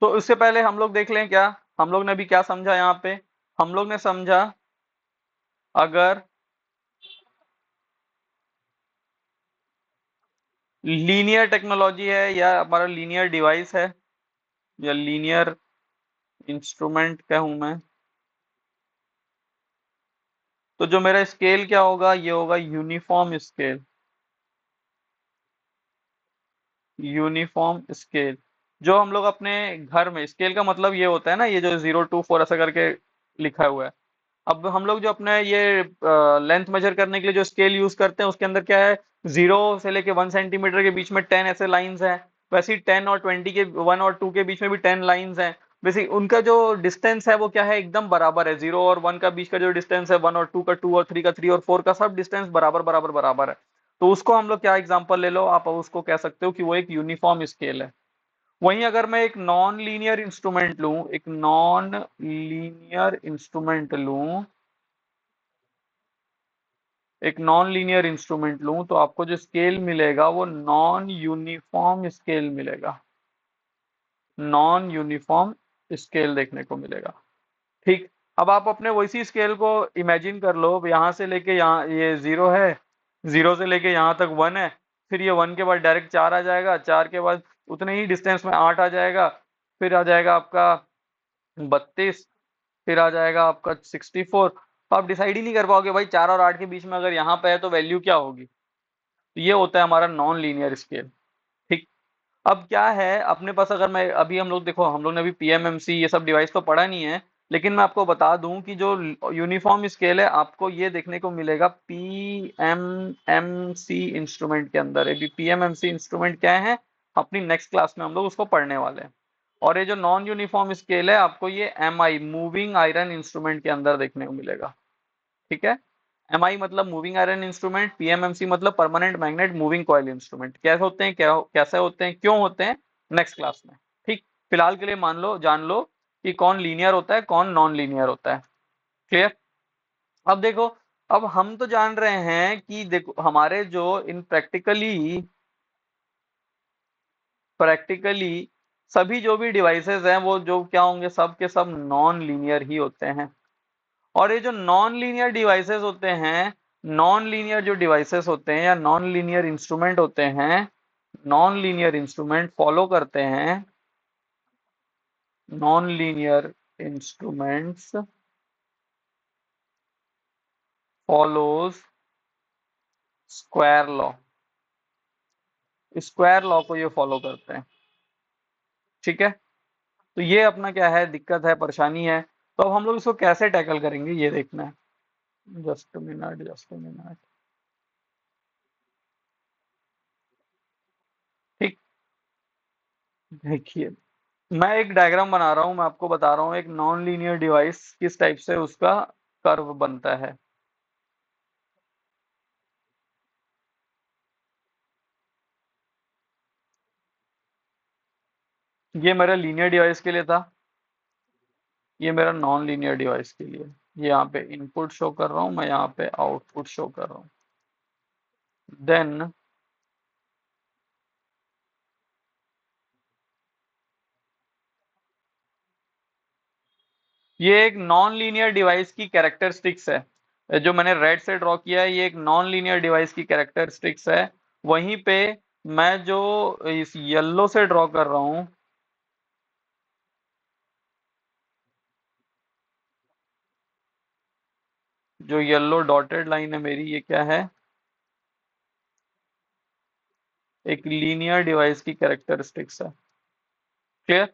तो उससे पहले हम लोग देख लें क्या हम लोग ने अभी क्या समझा यहाँ पे। हम लोग ने समझा, अगर लीनियर टेक्नोलॉजी है या हमारा लीनियर डिवाइस है या लीनियर इंस्ट्रूमेंट कहूं मैं, तो जो मेरा स्केल क्या होगा, ये होगा यूनिफॉर्म स्केल। Uniform scale. जो हम लोग अपने घर में, स्केल का मतलब ये होता है ना, ये जो 0 2 4 ऐसा करके लिखा हुआ है। अब हम लोग जो अपने ये लेंथ मेजर करने के लिए जो स्केल यूज करते हैं, उसके अंदर क्या है, 0 से लेके 1 सेंटीमीटर के बीच में 10 ऐसे लाइंस हैं। वैसे ही 10 और 20 के, 1 और 2 के बीच में भी 10 लाइंस हैं। वैसे उनका जो डिस्टेंस है वो क्या है, एकदम बराबर है। 0 और 1 का बीच का जो डिस्टेंस है, 1 और 2 का 2, और 3 का 3, और 4 का, सब डिस्टेंस बराबर बराबर बराबर है। तो उसको हम लोग क्या एग्जांपल ले लो, आप उसको कह सकते हो कि वो एक यूनिफॉर्म स्केल है। वहीं अगर मैं एक नॉन लीनियर इंस्ट्रूमेंट लूं, एक नॉन लीनियर इंस्ट्रूमेंट लूं, एक नॉन लीनियर इंस्ट्रूमेंट लूं, तो आपको जो स्केल मिलेगा वो नॉन यूनिफॉर्म स्केल मिलेगा। नॉन यूनिफॉर्म स्केल देखने को मिलेगा। ठीक। अब आप अपने वैसी स्केल को इमेजिन कर लो, यहाँ से लेके यहाँ ये 0 है, 0 से लेके यहाँ तक 1 है। फिर ये 1 के बाद डायरेक्ट 4 आ जाएगा, 4 के बाद उतने ही डिस्टेंस में 8 आ जाएगा। फिर आ जाएगा आपका 32। फिर आ जाएगा आपका 64। तो आप डिसाइड ही नहीं कर पाओगे भाई, 4 और 8 के बीच में अगर यहाँ पे है तो वैल्यू क्या होगी। तो ये होता है हमारा नॉन लीनियर स्केल। ठीक। अब क्या है अपने पास, अगर मैं अभी, हम लोग देखो, हम लोग ने अभी पीएमएमसी ये सब डिवाइस तो पढ़ा नहीं है, लेकिन मैं आपको बता दूं कि जो यूनिफॉर्म स्केल है आपको ये देखने को मिलेगा पीएमएमसी इंस्ट्रूमेंट के अंदर। अभी पीएमएमसी इंस्ट्रूमेंट क्या है, अपनी नेक्स्ट क्लास में हम लोग उसको पढ़ने वाले हैं। और ये जो नॉन यूनिफॉर्म स्केल है आपको ये एमआई, मूविंग आयरन इंस्ट्रूमेंट के अंदर देखने को मिलेगा। ठीक है। एमआई मतलब मूविंग आयरन इंस्ट्रूमेंट, पीएमएमसी मतलब permanent magnet moving coil instrument. कैसे होते हैं, क्या कैसे होते हैं, क्यों होते हैं, नेक्स्ट क्लास में। ठीक। फिलहाल के लिए मान लो, जान लो कि कौन लीनियर होता है, कौन नॉन लीनियर होता है। क्लियर। अब देखो, अब हम तो जान रहे हैं कि देखो हमारे जो इन प्रैक्टिकली सभी जो भी डिवाइसेस हैं वो जो क्या होंगे, सब के सब नॉन लीनियर ही होते हैं। और ये जो नॉन लीनियर डिवाइसेस होते हैं, नॉन लीनियर जो डिवाइसेस होते हैं या नॉन लीनियर इंस्ट्रूमेंट होते हैं, नॉन लीनियर इंस्ट्रूमेंट फॉलो करते हैं, non linear instruments follows square law. Square law को ये फॉलो करते हैं। ठीक है। तो ये अपना क्या है, दिक्कत है, परेशानी है। तो अब हम लोग इसको कैसे टैकल करेंगे ये देखना है। Just minute, just minute. ठीक। देखिए, मैं एक डायग्राम बना रहा हूं, मैं आपको बता रहा हूं एक नॉन लीनियर डिवाइस किस टाइप से उसका कर्व बनता है। ये मेरा लीनियर डिवाइस के लिए था, ये मेरा नॉन लीनियर डिवाइस के लिए। ये यहाँ पे इनपुट शो कर रहा हूँ, मैं यहाँ पे आउटपुट शो कर रहा हूँ। देन ये एक नॉन लीनियर डिवाइस की कैरेक्टरिस्टिक्स है, जो मैंने रेड से ड्रॉ किया है, ये एक नॉन लीनियर डिवाइस की कैरेक्टरिस्टिक्स है। वहीं पे मैं जो इस येलो से ड्रॉ कर रहा हूँ, जो येलो डॉटेड लाइन है मेरी, ये क्या है, एक लीनियर डिवाइस की कैरेक्टरिस्टिक्स है। क्लियर।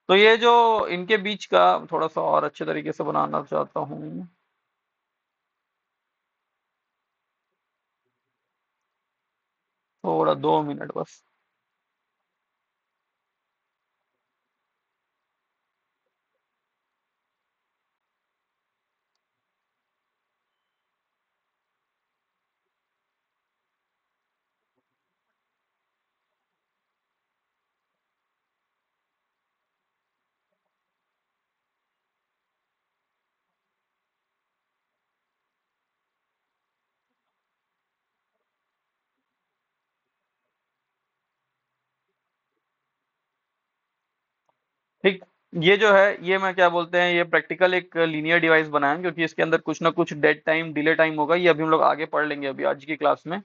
तो ये जो इनके बीच का थोड़ा सा और अच्छे तरीके से बनाना चाहता हूँ। थोड़ा 2 मिनट बस। ठीक। ये जो है, ये मैं क्या बोलते हैं, ये प्रैक्टिकल एक लीनियर डिवाइस बनाया, क्योंकि इसके अंदर कुछ ना कुछ डेड टाइम डिले टाइम होगा, ये अभी हम लोग आगे पढ़ लेंगे अभी आज की क्लास में।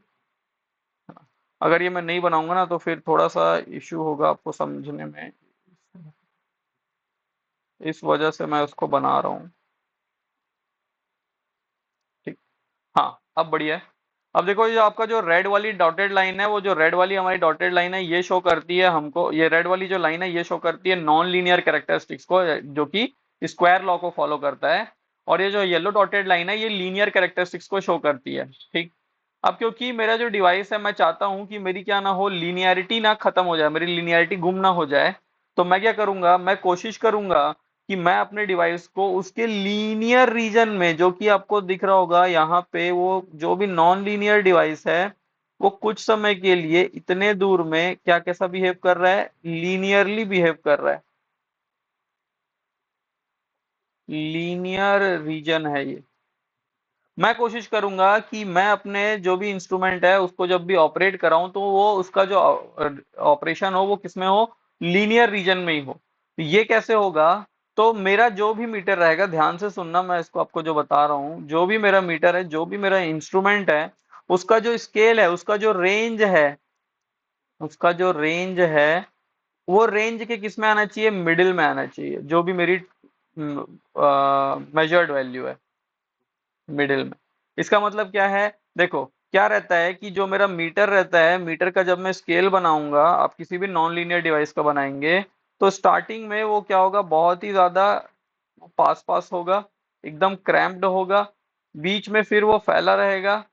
अगर ये मैं नहीं बनाऊंगा ना तो फिर थोड़ा सा इश्यू होगा आपको समझने में, इस वजह से मैं उसको बना रहा हूँ। ठीक। हाँ, अब बढ़िया है। अब देखो, ये आपका जो रेड वाली डॉटेड लाइन है, वो जो रेड वाली हमारी डॉटेड लाइन है, ये शो करती है हमको, ये रेड वाली जो लाइन है ये शो करती है नॉन लीनियर कैरेक्टरिस्टिक्स को, जो कि स्क्वायर लॉ को फॉलो करता है। और ये जो येलो डॉटेड लाइन है, ये लीनियर कैरेक्टरिस्टिक्स को शो करती है। ठीक। अब क्योंकि मेरा जो डिवाइस है, मैं चाहता हूं कि मेरी क्या ना हो, लीनियरिटी ना खत्म हो जाए, मेरी लीनियरिटी गुम ना हो जाए, तो मैं क्या करूंगा, मैं कोशिश करूंगा कि मैं अपने डिवाइस को उसके लीनियर रीजन में, जो कि आपको दिख रहा होगा यहाँ पे, वो जो भी नॉन लीनियर डिवाइस है, वो कुछ समय के लिए इतने दूर में क्या कैसा बिहेव कर रहा है, लीनियरली बिहेव कर रहा है। लीनियर रीजन है ये। मैं कोशिश करूंगा कि मैं अपने जो भी इंस्ट्रूमेंट है उसको जब भी ऑपरेट कराऊं, तो वो उसका जो ऑपरेशन हो वो किसमें हो, लीनियर रीजन में ही हो। तो ये कैसे होगा, तो मेरा जो भी मीटर रहेगा, ध्यान से सुनना, मैं इसको आपको जो बता रहा हूँ, जो भी मेरा मीटर है, जो भी मेरा इंस्ट्रूमेंट है, उसका जो स्केल है, उसका जो रेंज है, उसका जो रेंज है, वो रेंज के किस में आना चाहिए, मिडिल में आना चाहिए, जो भी मेरी मेजर्ड वैल्यू है, मिडिल में। इसका मतलब क्या है, देखो क्या रहता है कि जो मेरा मीटर रहता है, मीटर का जब मैं स्केल बनाऊंगा, आप किसी भी नॉन लीनियर डिवाइस का बनाएंगे, तो स्टार्टिंग में वो क्या होगा, बहुत ही ज्यादा पास पास होगा, एकदम क्रैम्प्ड होगा, बीच में फिर वो फैला रहेगा।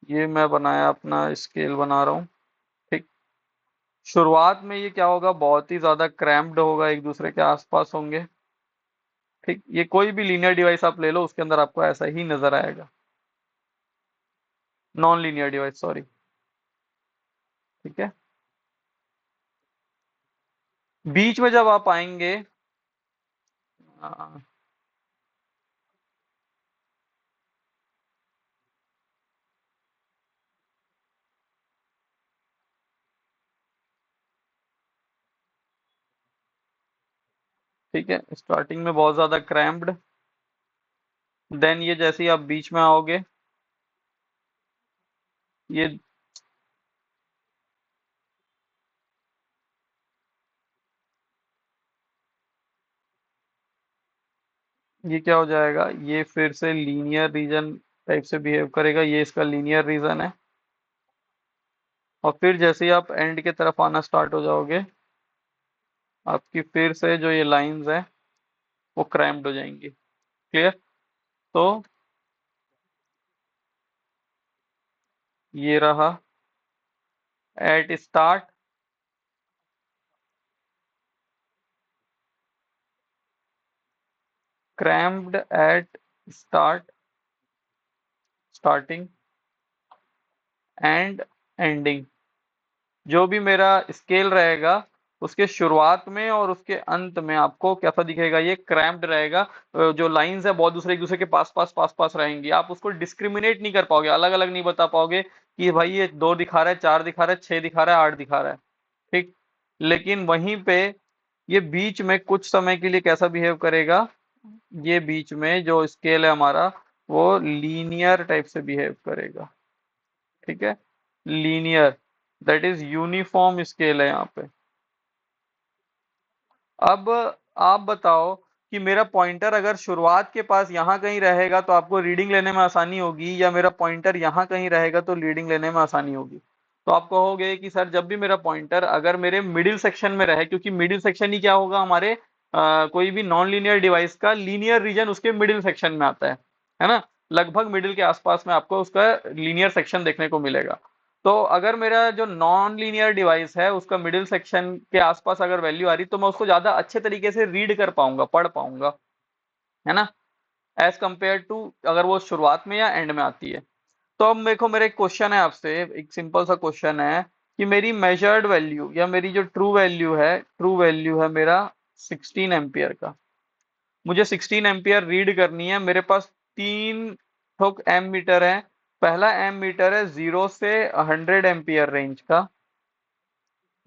ये मैं बनाया, अपना स्केल बना रहा हूँ। ठीक। शुरुआत में ये क्या होगा, बहुत ही ज्यादा क्रैम्प्ड होगा, एक दूसरे के आसपास होंगे। ठीक। ये कोई भी लीनियर डिवाइस आप ले लो, उसके अंदर आपको ऐसा ही नजर आएगा, नॉन लीनियर डिवाइस, सॉरी। ठीक है। बीच में जब आप आएंगे, आ, ठीक है, स्टार्टिंग में बहुत ज्यादा क्रैम्प्ड, देन ये जैसे ही आप बीच में आओगे, ये ये क्या हो जाएगा, ये फिर से लीनियर रीजन टाइप से बिहेव करेगा, ये इसका लीनियर रीजन है। और फिर जैसे ही आप एंड की तरफ आना स्टार्ट हो जाओगे, आपकी फिर से जो ये लाइंस है वो क्रैम्प्ड हो जाएंगी। क्लियर। तो ये रहा at start, cramped at start, starting and ending. जो भी मेरा स्केल रहेगा, उसके शुरुआत में और उसके अंत में आपको कैसा दिखेगा, ये क्रैम्प्ड रहेगा। जो लाइंस है बहुत दूसरे एक दूसरे के पास पास रहेंगी, आप उसको डिस्क्रिमिनेट नहीं कर पाओगे, अलग अलग नहीं बता पाओगे कि भाई ये दो दिखा रहा है, चार दिखा रहा है, छह दिखा रहा है, आठ दिखा रहा है। ठीक। लेकिन वहीं पे ये बीच में कुछ समय के लिए कैसा बिहेव करेगा, ये बीच में जो स्केल है हमारा, वो लीनियर टाइप से बिहेव करेगा। ठीक है। Linear, that is uniform scale है यहाँ पे। अब आप बताओ कि मेरा पॉइंटर अगर शुरुआत के पास यहाँ कहीं रहेगा तो आपको रीडिंग लेने में आसानी होगी, या मेरा पॉइंटर यहाँ कहीं रहेगा तो रीडिंग लेने में आसानी होगी। तो आप कहोगे कि सर जब भी मेरा पॉइंटर अगर मेरे मिडिल सेक्शन में रहे, क्योंकि मिडिल सेक्शन ही क्या होगा हमारे, कोई भी नॉन लीनियर डिवाइस का लीनियर रीजन उसके मिडिल सेक्शन में आता है ना, लगभग मिडिल के आसपास में आपको उसका लीनियर सेक्शन देखने को मिलेगा। तो अगर मेरा जो नॉन लीनियर डिवाइस है उसका मिडिल सेक्शन के आसपास अगर वैल्यू आ रही, तो मैं उसको ज्यादा अच्छे तरीके से रीड कर पाऊंगा, पढ़ पाऊंगा, है ना, एज कंपेयर टू अगर वो शुरुआत में या एंड में आती है। तो अब देखो, मेरा एक क्वेश्चन है आपसे, एक सिंपल सा क्वेश्चन है कि मेरी मेजर्ड वैल्यू या मेरी जो ट्रू वैल्यू है मेरा 16 एम्पियर का, मुझे 16 एम्पियर रीड करनी है, मेरे पास तीन ठोक एम मीटर है। पहला एम मीटर है 0 से 100 एम्पियर रेंज का।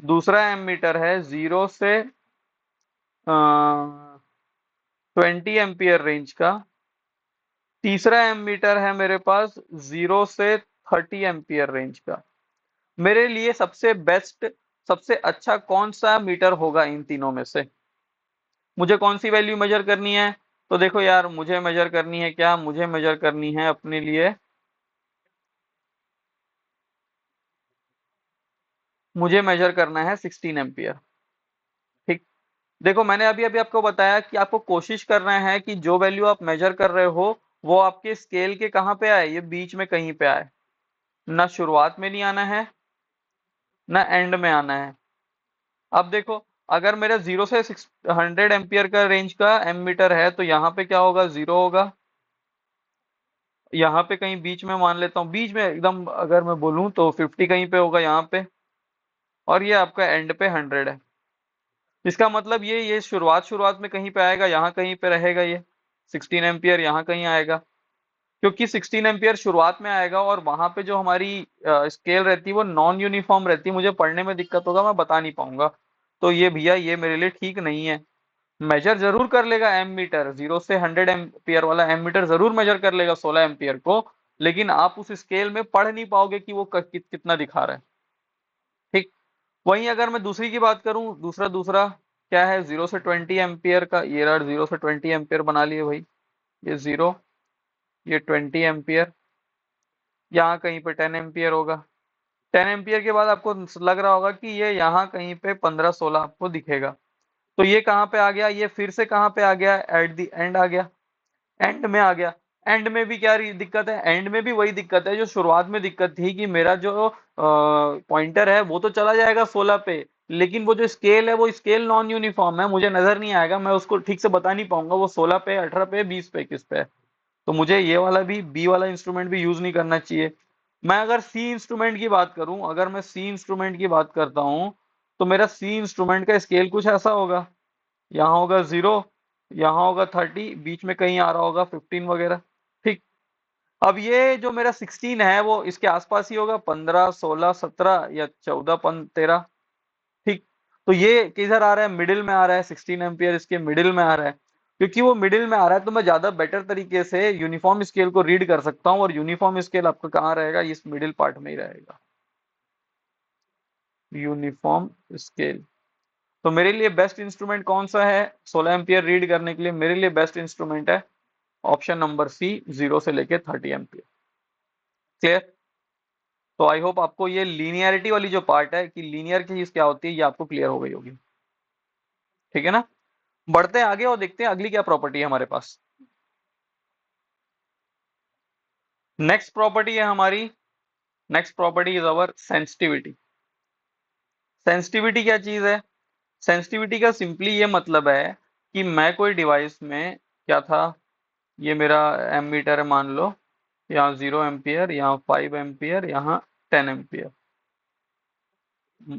दूसरा एम मीटर है 0 से 20 एम्पियर रेंज का। तीसरा एम मीटर है मेरे पास 0 से 30 एम्पियर रेंज का। मेरे लिए सबसे बेस्ट, सबसे अच्छा कौन सा मीटर होगा इन तीनों में से? मुझे कौन सी वैल्यू मेजर करनी है? तो देखो यार, मुझे मेजर करनी है क्या, मुझे मेजर करनी है अपने लिए, मुझे मेजर करना है 16 एम्पियर। ठीक। देखो मैंने अभी अभी आपको बताया कि आपको कोशिश करना है कि जो वैल्यू आप मेजर कर रहे हो वो आपके स्केल के कहाँ पे आए, ये बीच में कहीं पे आए। ना शुरुआत में नहीं आना है, ना एंड में आना है। अब देखो, अगर मेरा 0 से 100 एम्पियर का रेंज का एमीटर है तो यहाँ पे क्या होगा, 0 होगा। यहाँ पे कहीं बीच में मान लेता हूँ, बीच में एकदम अगर मैं बोलूँ तो 50 कहीं पे होगा यहाँ पे। और ये आपका एंड पे 100 है। इसका मतलब ये शुरुआत शुरुआत में कहीं पे आएगा, यहाँ कहीं पे रहेगा ये 16 एम्पियर, यहाँ कहीं आएगा। क्योंकि 16 एम्पियर शुरुआत में आएगा और वहां पे जो हमारी स्केल रहती है वो नॉन यूनिफॉर्म रहती है, मुझे पढ़ने में दिक्कत होगा, मैं बता नहीं पाऊंगा। तो ये भैया ये मेरे लिए ठीक नहीं है। मेजर जरूर कर लेगा एम मीटर, 0 से 100 एम्पियर वाला एम मीटर जरूर मेजर कर लेगा 16 एम्पियर को। लेकिन आप उस स्केल में पढ़ नहीं पाओगे कि वो कितना दिखा रहा है। ठीक। वहीं अगर मैं दूसरी की बात करूं, दूसरा दूसरा क्या है, 0 से 20 एम्पियर का, ये रहा 0 से 20 एम्पियर बना लिए भाई। ये 0, ये 20 एम्पियर, यहाँ कहीं पे 10 एम्पियर होगा। 10 एम्पियर के बाद आपको लग रहा होगा कि ये यहाँ कहीं पे 15-16 आपको दिखेगा। तो ये कहाँ पे आ गया, ये फिर से कहाँ पे आ गया, एट द एंड आ गया, एंड में आ गया। एंड में भी क्या दिक्कत है, एंड में भी वही दिक्कत है जो शुरुआत में दिक्कत थी कि मेरा जो पॉइंटर है वो तो चला जाएगा 16 पे, लेकिन वो जो स्केल है वो स्केल नॉन यूनिफॉर्म है, मुझे नजर नहीं आएगा, मैं उसको ठीक से बता नहीं पाऊंगा वो 16 पे, 18 पे, 20 पे, किस पे है। तो मुझे ये वाला भी, बी वाला इंस्ट्रूमेंट भी यूज नहीं करना चाहिए। मैं अगर सी इंस्ट्रूमेंट की बात करूं, अगर मैं सी इंस्ट्रूमेंट की बात करता हूं, तो मेरा सी इंस्ट्रूमेंट का स्केल कुछ ऐसा होगा। यहाँ होगा 0, यहाँ होगा 30, बीच में कहीं आ रहा होगा 15 वगैरह। ठीक। अब ये जो मेरा 16 है वो इसके आसपास ही होगा, 15, 16, 17 या 14, 13। ठीक। तो ये किधर आ रहा है, मिडिल में आ रहा है, 16 एम्पियर इसके मिडिल में आ रहा है। क्योंकि वो मिडिल में आ रहा है तो मैं ज्यादा बेटर तरीके से यूनिफॉर्म स्केल को रीड कर सकता हूँ, और यूनिफॉर्म स्केल आपका कहाँ रहेगा, इस मिडिल पार्ट में ही रहेगा, यूनिफॉर्म स्केल। तो मेरे लिए बेस्ट इंस्ट्रूमेंट कौन सा है 16 एम्पियर रीड करने के लिए? मेरे लिए बेस्ट इंस्ट्रूमेंट है ऑप्शन नंबर सी, 0 से लेके 30 एम्पियर। क्लियर? तो आई होप आपको ये लीनियरिटी वाली जो पार्ट है कि लीनियर की चीज क्या होती है, ये आपको क्लियर हो गई होगी। ठीक है ना? बढ़ते हैं आगे और देखते हैं अगली क्या प्रॉपर्टी है हमारे पास। नेक्स्ट प्रॉपर्टी है हमारी, next property is our sensitivity. Sensitivity क्या चीज है? सेंसिटिविटी का सिंपली ये मतलब है कि मैं कोई डिवाइस में, क्या था, ये मेरा एम मीटर है मान लो, यहाँ 0 एम्पियर, यहाँ 5 एम्पियर, यहाँ 10 एम्पियर।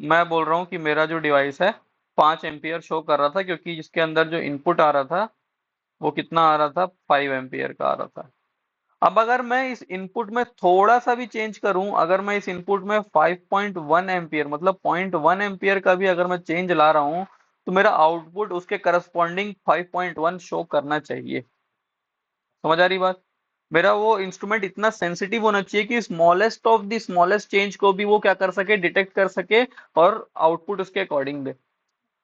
मैं बोल रहा हूँ कि मेरा जो डिवाइस है 5 एम्पियर शो कर रहा था, क्योंकि इसके अंदर जो इनपुट आ रहा था वो कितना आ रहा था, 5 एम्पियर का आ रहा था। अब अगर मैं इस इनपुट में थोड़ा सा भी चेंज करूं, अगर मैं इस इनपुट में 5.1 एम्पियर मतलब 0.1 एम्पियर का भी अगर मैं चेंज ला रहा हूं, तो मेरा आउटपुट उसके करस्पॉन्डिंग 5.1 शो करना चाहिए। समझ आ रही बात? मेरा वो इंस्ट्रूमेंट इतना सेंसिटिव होना चाहिए कि smallest of the smallest change को भी वो क्या कर सके, डिटेक्ट कर सके, और आउटपुट उसके अकॉर्डिंग दे।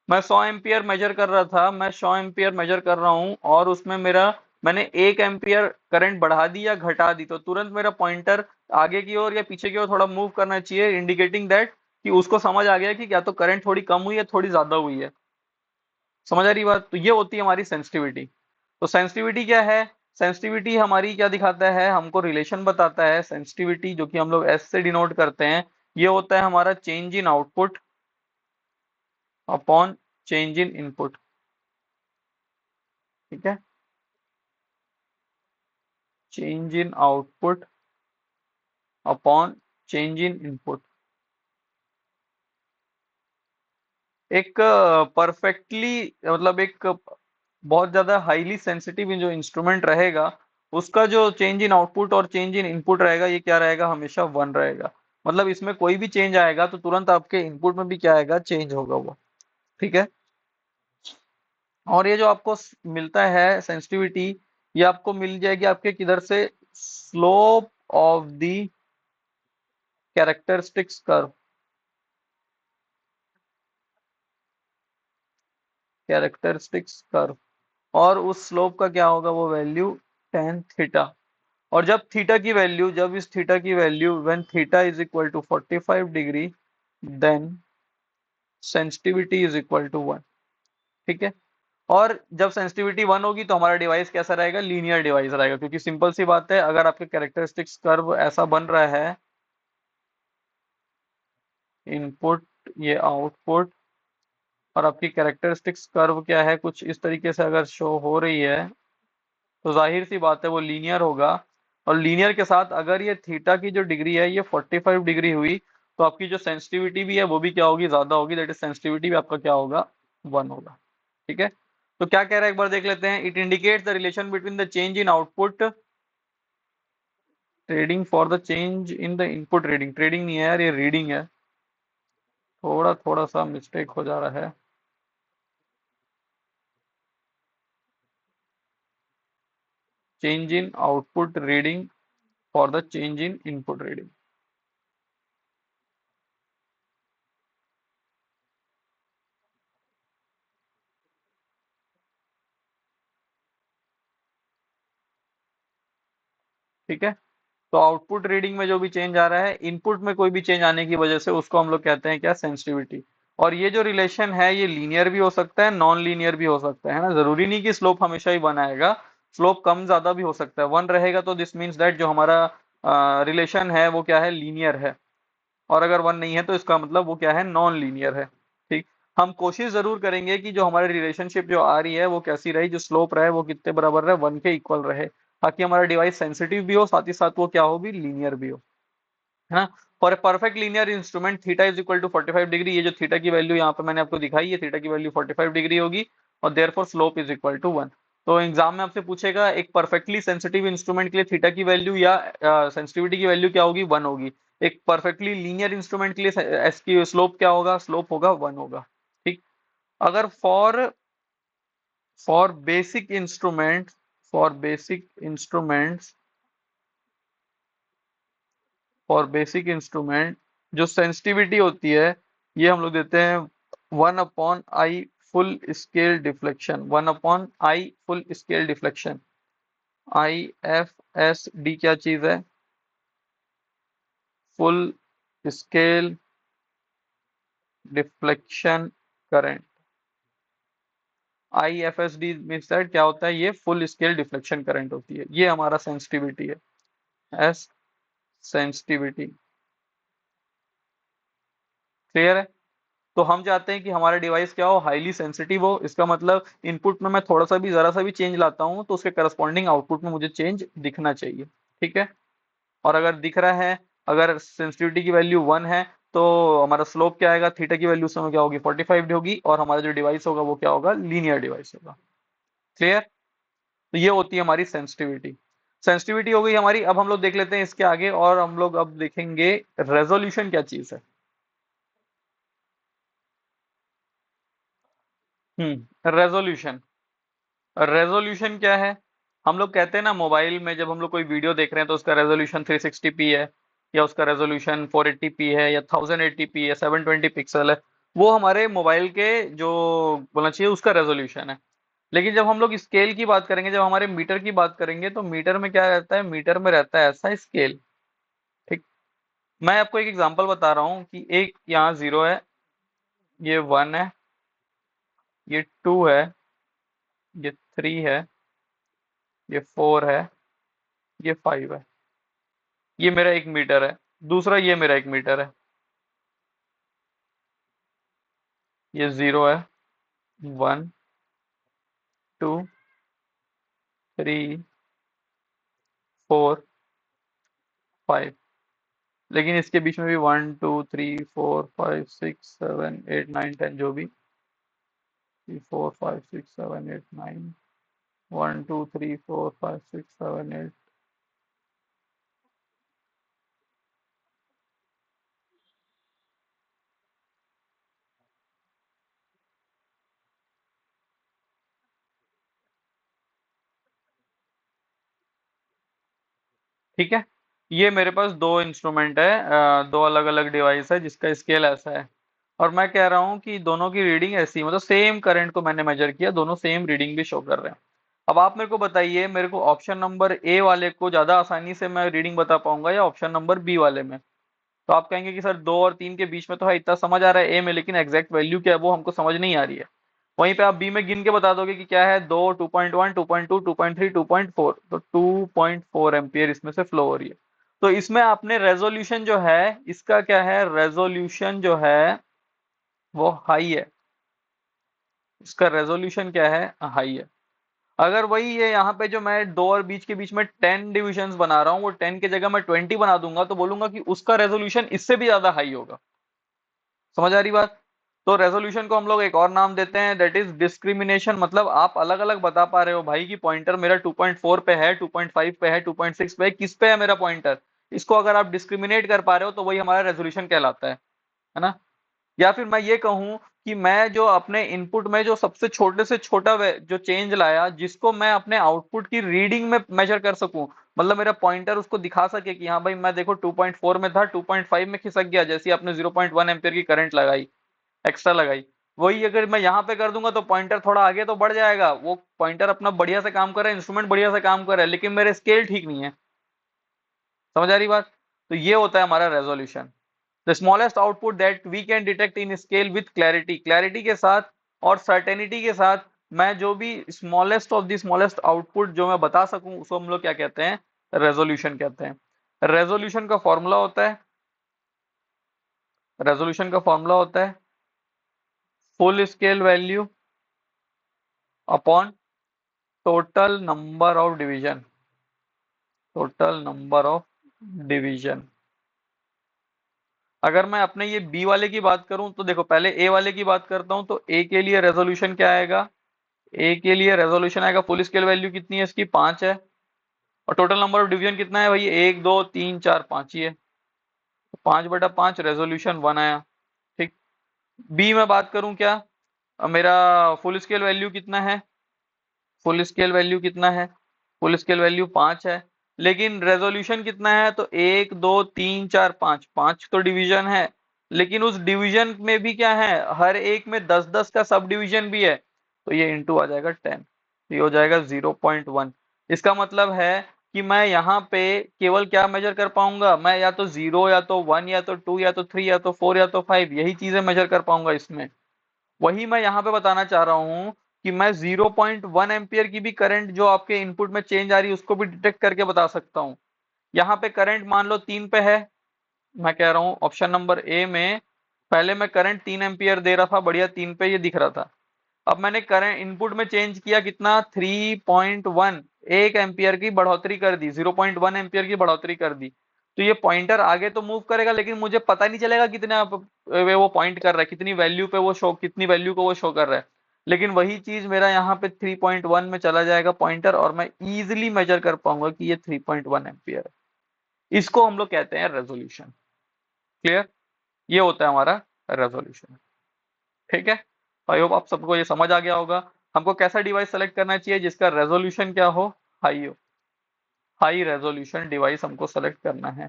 मैं 100 एम्पियर मेजर कर रहा था, मैं 100 एम्पियर मेजर कर रहा हूं, और उसमें मेरा, मैंने 1 एम्पियर करंट बढ़ा दी या घटा दी, तो तुरंत मेरा पॉइंटर आगे की ओर या पीछे की ओर थोड़ा मूव करना चाहिए, इंडिकेटिंग दैट कि उसको समझ आ गया कि क्या तो करंट थोड़ी कम हुई है, थोड़ी ज्यादा हुई है। समझ आ रही बात? तो ये होती है हमारी सेंसिटिविटी। तो सेंसिटिविटी क्या है? सेंसिटिविटी हमारी क्या दिखाता है, हमको रिलेशन बताता है। सेंसिटिविटी जो कि हम लोग एस से डिनोट करते हैं, ये होता है हमारा change in output upon change in input. ठीक है? Change in output upon change in input. एक परफेक्टली मतलब एक बहुत ज्यादा हाईली सेंसिटिव जो इंस्ट्रूमेंट रहेगा उसका जो चेंज इन आउटपुट और चेंज इन इनपुट रहेगा ये क्या रहेगा, हमेशा 1 रहेगा। मतलब इसमें कोई भी चेंज आएगा तो तुरंत आपके इनपुट में भी क्या आएगा, चेंज होगा वो। ठीक है। और ये जो आपको मिलता है सेंसिटिविटी, ये आपको मिल जाएगी आपके किधर से, slope of the characteristics curve. Characteristics curve. और उस स्लोप का क्या होगा, वो वैल्यू टेन थीटा। और जब थीटा की वैल्यू, जब इस थीटा की value when theta is equal to 45 degree, then sensitivity is equal to 1। ठीक है। और जब सेंसिटिविटी 1 होगी तो हमारा डिवाइस कैसा रहेगा, लीनियर डिवाइस रहेगा, क्योंकि सिंपल सी बात है, अगर आपके कैरेक्टरिस्टिक्स कर्व ऐसा बन रहा है, इनपुट ये आउटपुट, और आपकी कैरेक्टरिस्टिक्स कर्व क्या है, कुछ इस तरीके से अगर शो हो रही है, तो जाहिर सी बात है वो लीनियर होगा। और लीनियर के साथ अगर ये थीटा की जो डिग्री है ये 45 डिग्री हुई, तो आपकी जो सेंसिटिविटी भी है वो भी क्या होगी, ज्यादा होगी, दैट इज सेंसिटिविटी भी आपका क्या होगा, 1 होगा। ठीक है। तो क्या कह रहा है एक बार देख लेते हैं। It indicates the relation between the change in output trading for the change in the input reading. Trading नहीं है यार, ये रीडिंग है। थोड़ा थोड़ा सा मिस्टेक हो जा रहा है। Change in output reading for the change in input reading. ठीक है। तो आउटपुट रीडिंग में जो भी चेंज आ रहा है, इनपुट में कोई भी चेंज आने की वजह से, उसको हम लोग कहते हैं क्या, सेंसिटिविटी। और ये जो रिलेशन है ये लीनियर भी हो सकता है, नॉन लीनियर भी हो सकता है ना। जरूरी नहीं कि स्लोप हमेशा ही 1 आएगा। स्लोप कम ज्यादा भी हो सकता है। 1 रहेगा तो दिस मीन्स दैट जो हमारा रिलेशन है वो क्या है, लीनियर है। और अगर 1 नहीं है तो इसका मतलब वो क्या है, नॉन लीनियर है। ठीक। हम कोशिश जरूर करेंगे कि जो हमारी रिलेशनशिप जो आ रही है वो कैसी रहे, जो स्लोप रहे वो कितने बराबर रहे, 1 के इक्वल रहे, ताकि हमारा डिवाइस सेंसिटिव भी हो, साथ ही साथ वो क्या हो भी, लीनियर भी हो। है ना। For a perfect linear instrument theta is equal to 45 degree. ये जो थीटा की वैल्यू यहाँ पे मैंने आपको दिखाई है, थीटा की वैल्यू 45 डिग्री होगी, और therefore slope is equal to 1। तो एग्जाम में आपसे पूछेगा एक परफेक्टली सेंसिटिव इंस्ट्रूमेंट के लिए थीटा की वैल्यू या सेंसिटिविटी की वैल्यू क्या होगी, 1 होगी। एक परफेक्टली लीनियर इंस्ट्रूमेंट के लिए एस की स्लोप क्या होगा, स्लोप होगा 1 होगा। ठीक। अगर for basic instrument, for basic instruments, for basic instrument जो सेंसिटिविटी होती है, ये हम लोग देते हैं 1/i full scale deflection. 1/i full scale deflection. IFSD क्या चीज है, full scale deflection current. IFSD means that क्या होता है, ये फुल स्केल डिफ्लेक्शन करंट होती है, ये हमारा सेंसिटिविटी है। S sensitivity. क्लियर है। तो हम चाहते हैं कि हमारा डिवाइस क्या हो, हाईली सेंसिटिव हो। इसका मतलब इनपुट में मैं थोड़ा सा भी, जरा सा भी चेंज लाता हूं तो उसके करस्पॉन्डिंग आउटपुट में मुझे चेंज दिखना चाहिए। ठीक है। और अगर दिख रहा है, अगर सेंसिटिविटी की वैल्यू 1 है, तो हमारा स्लोप क्या आएगा, थीटा की वैल्यू समय क्या होगी, 45 होगी, और हमारा जो डिवाइस होगा वो क्या होगा, लीनियर डिवाइस होगा। क्लियर। तो ये होती है हमारी सेंसिटिविटी। सेंसिटिविटी हो गई हमारी। अब हम लोग देख लेते हैं इसके आगे, और हम लोग अब देखेंगे रेजोल्यूशन क्या चीज है। रेजोल्यूशन। रेजोल्यूशन क्या है, हम लोग कहते हैं ना, मोबाइल में जब हम लोग कोई वीडियो देख रहे हैं तो उसका रेजोल्यूशन 360p है, या उसका रेजोल्यूशन 480p है, या 1080p है, 720 पिक्सल है। वो हमारे मोबाइल के जो बोलना चाहिए उसका रेजोल्यूशन है। लेकिन जब हम लोग स्केल की बात करेंगे, जब हमारे मीटर की बात करेंगे, तो मीटर में क्या रहता है, मीटर में रहता है ऐसा स्केल। ठीक। मैं आपको एक एग्जांपल बता रहा हूँ कि एक यहाँ 0 है, ये 1 है, ये 2 है, ये 3 है, ये 4 है, ये 5 है। ये मेरा 1 मीटर है। दूसरा ये मेरा 1 मीटर है। ये 0 है, 1, 2, 3, 4, 5। लेकिन इसके बीच में भी 1 2 3 4 5 6 7 8 9 10, जो भी 4 5 6 7 8 9, 1 2 3 4 5 6 7 8। ठीक है, ये मेरे पास दो इंस्ट्रूमेंट है, दो अलग अलग डिवाइस है जिसका स्केल ऐसा है। और मैं कह रहा हूँ कि दोनों की रीडिंग ऐसी, मतलब सेम करंट को मैंने मेजर किया, दोनों सेम रीडिंग भी शो कर रहे हैं। अब आप मेरे को बताइए, मेरे को ऑप्शन नंबर ए वाले को ज्यादा आसानी से मैं रीडिंग बता पाऊंगा या ऑप्शन नंबर बी वाले में? तो आप कहेंगे कि सर 2 और 3 के बीच में तो है, इतना समझ आ रहा है ए में, लेकिन एग्जैक्ट वैल्यू क्या है वो हमको समझ नहीं आ रही है। वहीं पे आप बी में गिन के बता दोगे कि क्या है, दो, 2.1, 2.2, 2.3, 2.4, तो 2.4 एम्पियर इसमें से फ्लो हो रही है। तो इसमें आपने रेजोल्यूशन जो है, इसका क्या है, रेजोल्यूशन जो है वो हाई है। इसका रेजोल्यूशन क्या है, हाई है। अगर वही है यहाँ पे जो मैं दो और बीच के बीच में 10 डिविजन्स बना रहा हूँ, वो 10 की जगह मैं 20 बना दूंगा, तो बोलूंगा कि उसका रेजोल्यूशन इससे भी ज्यादा हाई होगा। समझ आ रही बात? तो रेजोल्यूशन को हम लोग एक और नाम देते हैं, दैट इज डिस्क्रिमिनेशन। मतलब आप अलग अलग बता पा रहे हो भाई कि पॉइंटर मेरा 2.4 पे है, 2.5 पे है, 2.6 पे है, किस पे है मेरा पॉइंटर। इसको अगर आप डिस्क्रिमिनेट कर पा रहे हो तो वही हमारा रेजोल्यूशन कहलाता है ना? या फिर मैं ये कहूं कि मैं जो अपने इनपुट में जो सबसे छोटे से छोटा जो चेंज लाया, जिसको मैं अपने आउटपुट की रीडिंग में मेजर कर सकूं, मतलब मेरा पॉइंटर उसको दिखा सके कि हाँ भाई मैं देखो 2.4 में था, 2.5 में खिसक गया, जैसे आपने 0.1 एम्पियर की करंट लगाई, एक्स्ट्रा लगाई। वही अगर मैं यहाँ पे कर दूंगा तो पॉइंटर थोड़ा आगे तो बढ़ जाएगा, वो पॉइंटर अपना बढ़िया से काम कर रहा है, इंस्ट्रूमेंट बढ़िया से काम कर रहा है, लेकिन मेरे स्केल ठीक नहीं है। समझ आ रही बात? तो ये होता है हमारा resolution. The smallest output that we can detect in scale with clarity, clarity के साथ और सर्टेनिटी के साथ, मैं जो भी smallest of the smallest output जो मैं बता सकूं, उसको हम लोग क्या कहते हैं, रेजोल्यूशन कहते हैं। रेजोल्यूशन का फॉर्मूला होता है, रेजोल्यूशन का फॉर्मूला होता है full scale value upon total number of division, total number of division. अगर मैं अपने ये बी वाले की बात करूं तो देखो, पहले ए वाले की बात करता हूं, तो ए के लिए रेजोल्यूशन क्या आएगा, ए के लिए रेजोल्यूशन आएगा, फुल स्केल वैल्यू कितनी है इसकी, 5 है। और टोटल नंबर ऑफ डिवीजन कितना है भाई, 1 2 3 4 5 ही है, तो 5/5 रेजोल्यूशन 1 आया। ठीक। बी में बात करूं क्या, मेरा फुल स्केल वैल्यू कितना है, फुल स्केल वैल्यू कितना है, फुल स्केल वैल्यू 5 है, लेकिन रेजोल्यूशन कितना है, तो 1 2 3 4 5, 5 तो डिवीजन है, लेकिन उस डिवीजन में भी क्या है, हर एक में 10 10 का सब डिवीजन भी है, तो ये इंटू आ जाएगा 10, ये हो जाएगा 0.1। इसका मतलब है कि मैं यहाँ पे केवल क्या मेजर कर पाऊंगा, मैं या तो 0 या तो 1 या तो 2 या तो 3 या तो 4 या तो 5, यही चीजें मेजर कर पाऊंगा इसमें। वही मैं यहाँ पे बताना चाह रहा हूँ कि मैं 0.1 एम्पियर की भी करंट जो आपके इनपुट में चेंज आ रही है उसको भी डिटेक्ट करके बता सकता हूँ। यहाँ पे करंट मान लो 3 पे है, मैं कह रहा हूँ ऑप्शन नंबर ए में पहले मैं करंट 3 एम्पियर दे रहा था, बढ़िया 3 पे ये दिख रहा था। अब मैंने करंट इनपुट में चेंज किया कितना, 3.1, 1 एम्पियर की बढ़ोतरी कर दी, 0.1 एम्पियर की बढ़ोतरी कर दी। तो ये पॉइंटर आगे तो मूव करेगा, लेकिन मुझे पता नहीं चलेगा कितना वो पॉइंट कर रहा है, कितनी वैल्यू पे वो शो, कितनी वैल्यू को वो शो कर रहा है। लेकिन वही चीज मेरा यहाँ पे 3.1 में चला जाएगा पॉइंटर, और मैं इजिली मेजर कर पाऊंगा कि ये 3.1 एम्पियर है। इसको हम लोग कहते हैं रेजोल्यूशन। क्लियर? ये होता है हमारा रेजोल्यूशन। ठीक है, आई होप आप सबको ये समझ आ गया होगा। हमको कैसा डिवाइस सेलेक्ट करना चाहिए जिसका रेजोल्यूशन क्या हो, हाई हो, हाई रेजोल्यूशन डिवाइस हमको सेलेक्ट करना है।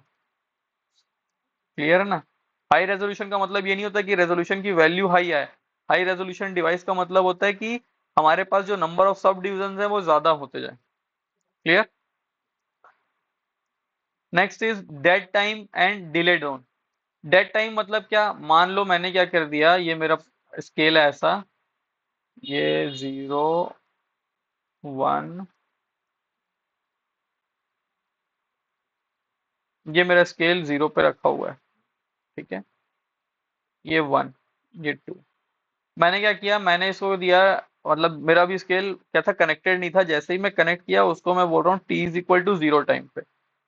क्लियर है ना? हाई रेजोल्यूशन का मतलब ये नहीं होता कि रेजोल्यूशन की वैल्यू हाई आए, हाई रेजोल्यूशन डिवाइस का मतलब होता है कि हमारे पास जो नंबर ऑफ सब डिविजन है वो ज्यादा होते जाए। Clear? Next is dead time and delay zone. Dead time मतलब क्या, मान लो मैंने क्या कर दिया, ये मेरा स्केल है ऐसा, ये 0 1, ये मेरा स्केल 0 पे रखा हुआ है। ठीक है, ये 1, ये 2। मैंने क्या किया, मैंने इसको दिया, मतलब मेरा भी स्केल क्या था, कनेक्टेड नहीं था, जैसे ही मैं कनेक्ट किया उसको मैं बोल रहा हूँ t=0 टाइम पे।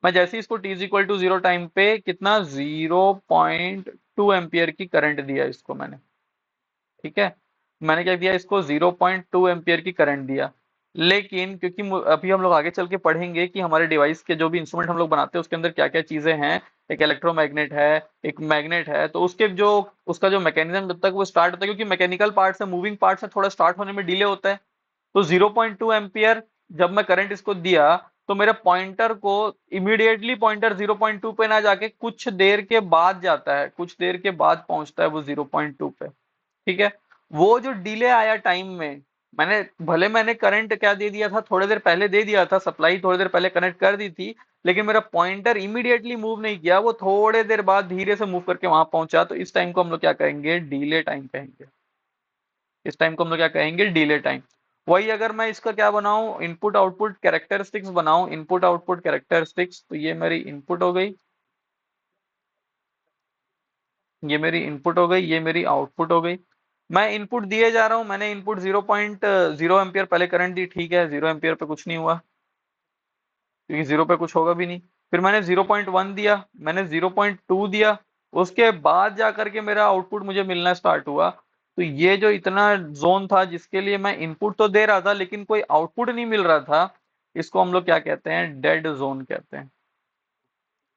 मैं जैसे ही इसको t=0 टाइम पे कितना, 0.2 एम्पियर की करंट दिया इसको मैंने। ठीक है, मैंने क्या दिया इसको, 0.2 एम्पियर की करंट दिया। लेकिन क्योंकि अभी हम लोग आगे चल के पढ़ेंगे कि हमारे डिवाइस के जो भी इंस्ट्रूमेंट हम लोग बनाते हैं उसके अंदर क्या क्या चीजें हैं। एक इलेक्ट्रोमैग्नेट है, एक मैग्नेट है, तो उसके जो उसका जो मैकेनिज्म जब तक वो स्टार्ट होता है, क्योंकि मैकेनिकल पार्ट से मूविंग पार्ट से थोड़ा स्टार्ट होने में डिले होता है। तो 0.2 एम्पियर जब मैं करंट इसको दिया, तो मेरे पॉइंटर को इमीडिएटली पॉइंटर 0.2 पे ना जाके कुछ देर के बाद जाता है, कुछ देर के बाद पहुंचता है वो 0.2 पे। ठीक है। वो जो डिले आया टाइम में, मैंने करंट क्या दे दिया था, थोड़ी देर पहले दे दिया था, सप्लाई थोड़ी देर पहले कनेक्ट कर दी थी, लेकिन मेरा पॉइंटर इमीडिएटली मूव नहीं किया, वो थोड़े देर बाद धीरे से मूव करके वहां पहुंचा, तो इस टाइम को हम लोग क्या कहेंगे, डीले टाइम कहेंगे। इस टाइम को हम लोग क्या कहेंगे, डीले टाइम। वही अगर मैं इसका क्या बनाऊं, इनपुट आउटपुट कैरेक्टरिस्टिक्स बनाऊं, इनपुट आउटपुट कैरेक्टरिस्टिक्स, तो ये मेरी इनपुट हो गई, ये मेरी इनपुट हो गई, ये मेरी आउटपुट हो गई। मैं इनपुट दिए जा रहा हूं, मैंने इनपुट 0.0 एम्पियर पहले करंट दी, ठीक है, 0 एम्पियर पे कुछ नहीं हुआ, क्योंकि जीरो पे कुछ होगा भी नहीं। फिर मैंने 0.1 दिया, मैंने 0.2 दिया, उसके बाद जा करके मेरा आउटपुट मुझे मिलना स्टार्ट हुआ। तो ये जो इतना जोन था जिसके लिए मैं इनपुट तो दे रहा था लेकिन कोई आउटपुट नहीं मिल रहा था, इसको हम लोग क्या कहते हैं, डेड जोन कहते हैं।